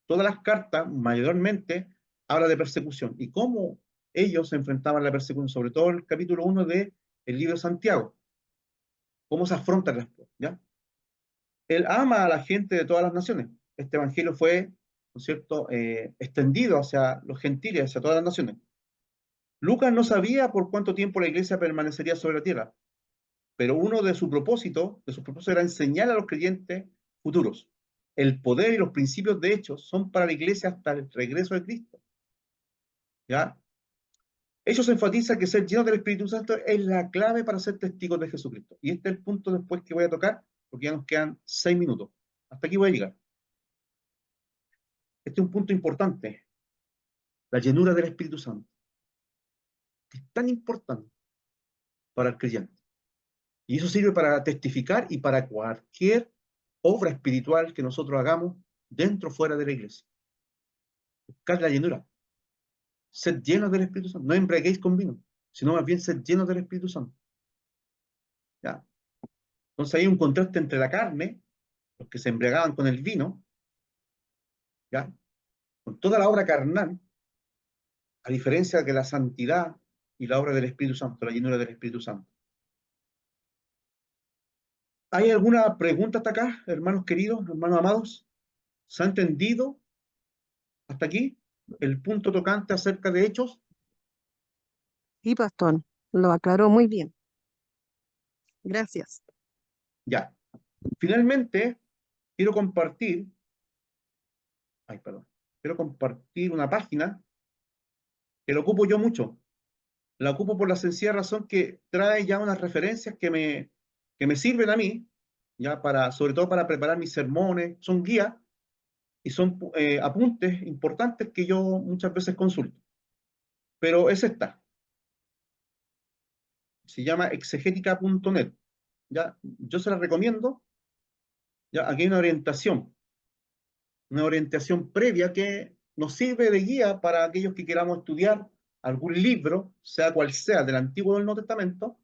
Todas las cartas, mayormente, habla de persecución y cómo ellos se enfrentaban a la persecución, sobre todo el capítulo 1 del libro de Santiago, cómo se afrontan las pruebas, ¿ya? Él ama a la gente de todas las naciones. Este evangelio fue, ¿no es cierto?, extendido hacia los gentiles, hacia todas las naciones. Lucas no sabía por cuánto tiempo la iglesia permanecería sobre la tierra, pero uno de sus propósitos era enseñar a los creyentes futuros. El poder y los principios de hechos son para la iglesia hasta el regreso de Cristo. ¿Ya? Ellos enfatizan que ser llenos del Espíritu Santo es la clave para ser testigos de Jesucristo. Y este es el punto después que voy a tocar, porque ya nos quedan 6 minutos. Hasta aquí voy a llegar. Este es un punto importante, la llenura del Espíritu Santo. Es tan importante para el creyente. Y eso sirve para testificar y para cualquier obra espiritual que nosotros hagamos dentro o fuera de la iglesia. Buscar la llenura. Ser llenos del Espíritu Santo. No embriaguéis con vino, sino más bien ser llenos del Espíritu Santo. ¿Ya? Entonces hay un contraste entre la carne, los que se embriagaban con el vino, ¿ya? Con toda la obra carnal, a diferencia de la santidad y la obra del Espíritu Santo, la llenura del Espíritu Santo. ¿Hay alguna pregunta hasta acá, hermanos queridos, hermanos amados? ¿Se ha entendido hasta aquí el punto tocante acerca de Hechos? Y pastor, lo aclaró muy bien. Gracias. Ya. Finalmente, quiero compartir, quiero compartir una página que la ocupo yo mucho. La ocupo por la sencilla razón que trae ya unas referencias que me sirven a mí, ya para, sobre todo para preparar mis sermones, son guías y son apuntes importantes que yo muchas veces consulto. Pero es esta, se llama exegética.net. Ya, yo se la recomiendo. Ya, aquí hay una orientación previa que nos sirve de guía para aquellos que queramos estudiar algún libro, sea cual sea, del Antiguo o del Nuevo Testamento,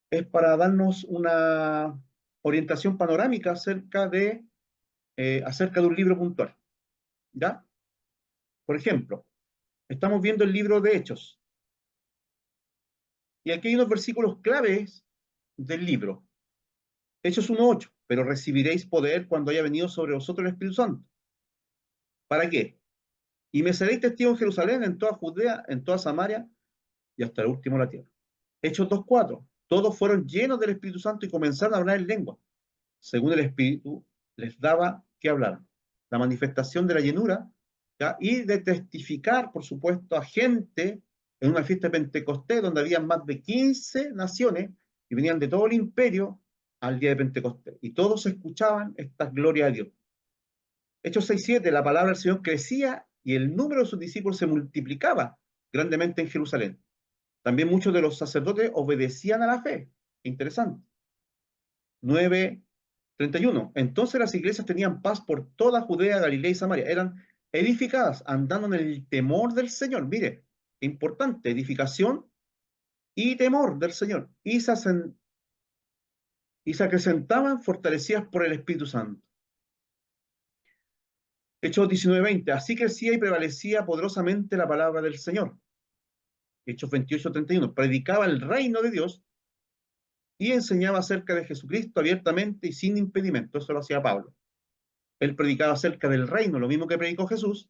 es para darnos una orientación panorámica acerca de un libro puntual. ¿Ya? Por ejemplo, estamos viendo el libro de Hechos. Y aquí hay unos versículos claves del libro. Hechos 1:8. Pero recibiréis poder cuando haya venido sobre vosotros el Espíritu Santo. ¿Para qué? Y me seréis testigo en Jerusalén, en toda Judea, en toda Samaria y hasta el último de la tierra. Hechos 2:4. Todos fueron llenos del Espíritu Santo y comenzaron a hablar en lengua, según el Espíritu les daba que hablar. La manifestación de la llenura, ¿ya? Y de testificar, por supuesto, a gente en una fiesta de Pentecostés donde había más de 15 naciones y venían de todo el imperio al día de Pentecostés. Y todos escuchaban esta gloria a Dios. Hechos 6:7, la palabra del Señor crecía y el número de sus discípulos se multiplicaba grandemente en Jerusalén. También muchos de los sacerdotes obedecían a la fe. Interesante. 9:31. Entonces las iglesias tenían paz por toda Judea, Galilea y Samaria. Eran edificadas, andando en el temor del Señor. Mire, importante, edificación y temor del Señor. Y se acrecentaban fortalecidas por el Espíritu Santo. Hechos 19:20. Así crecía y prevalecía poderosamente la palabra del Señor. Hechos 28:31. Predicaba el reino de Dios y enseñaba acerca de Jesucristo abiertamente y sin impedimento. Eso lo hacía Pablo. Él predicaba acerca del reino, lo mismo que predicó Jesús,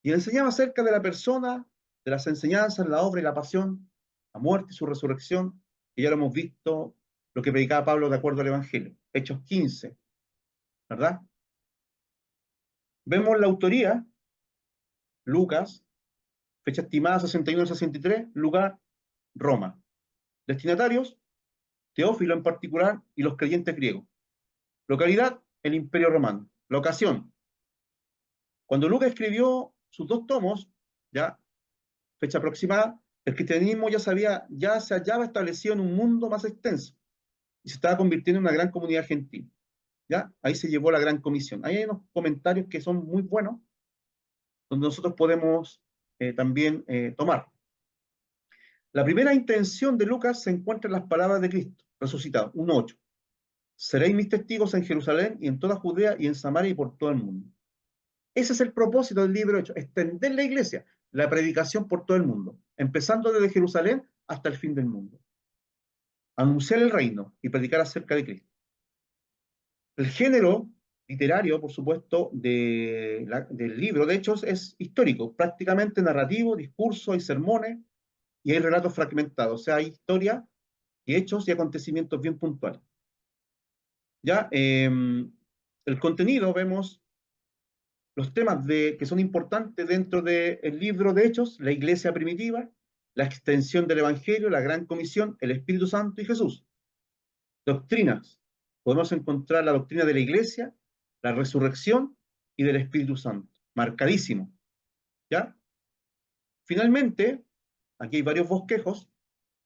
y enseñaba acerca de la persona, de las enseñanzas, la obra y la pasión, la muerte y su resurrección, que ya lo hemos visto, lo que predicaba Pablo de acuerdo al Evangelio. Hechos 15, ¿verdad? Vemos la autoría, Lucas, fecha estimada 61-63, lugar, Roma. Destinatarios, Teófilo en particular y los creyentes griegos. Localidad, el Imperio Romano. La ocasión, cuando Lucas escribió sus 2 tomos, ya fecha aproximada, el cristianismo ya se hallaba establecido en un mundo más extenso y se estaba convirtiendo en una gran comunidad gentil. ¿Ya? Ahí se llevó la gran comisión. Ahí hay unos comentarios que son muy buenos, donde nosotros podemos también tomar. La primera intención de Lucas se encuentra en las palabras de Cristo, resucitado, 1:8. Seréis mis testigos en Jerusalén y en toda Judea y en Samaria y por todo el mundo. Ese es el propósito del libro Hechos, extender la iglesia, la predicación por todo el mundo, empezando desde Jerusalén hasta el fin del mundo. Anunciar el reino y predicar acerca de Cristo. El género literario, por supuesto, del libro de Hechos es histórico, prácticamente narrativo, discurso, hay sermones y hay relatos fragmentados, o sea, hay historia y hechos y acontecimientos bien puntuales. Ya, el contenido, vemos los temas que son importantes dentro del libro de Hechos, la iglesia primitiva, la extensión del Evangelio, la gran comisión, el Espíritu Santo y Jesús. Doctrinas. Podemos encontrar la doctrina de la iglesia, la resurrección y del Espíritu Santo. Marcadísimo. ¿Ya? Finalmente, aquí hay varios bosquejos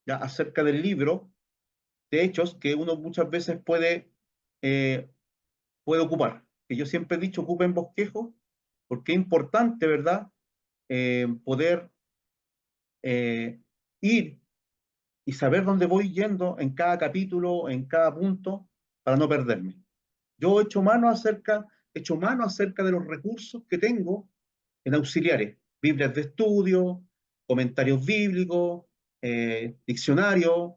ya acerca del libro de Hechos que uno muchas veces puede ocupar. Que yo siempre he dicho, ocupen bosquejos porque es importante, ¿verdad? Poder ir y saber dónde voy yendo en cada capítulo, en cada punto, para no perderme. Yo he hecho mano acerca de los recursos que tengo en auxiliares, Biblias de estudio, comentarios bíblicos, diccionarios,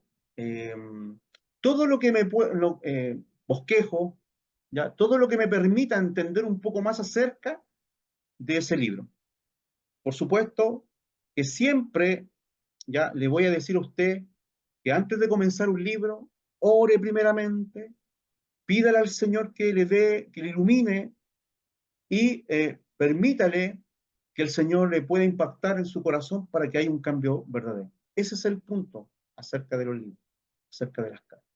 todo lo que me bosquejo, ¿ya? Todo lo que me permita entender un poco más acerca de ese libro. Por supuesto que siempre, ya le voy a decir a usted que antes de comenzar un libro, ore primeramente, pídale al Señor que le dé, que le ilumine y permítale que el Señor le pueda impactar en su corazón para que haya un cambio verdadero. Ese es el punto acerca de los libros, acerca de las cartas.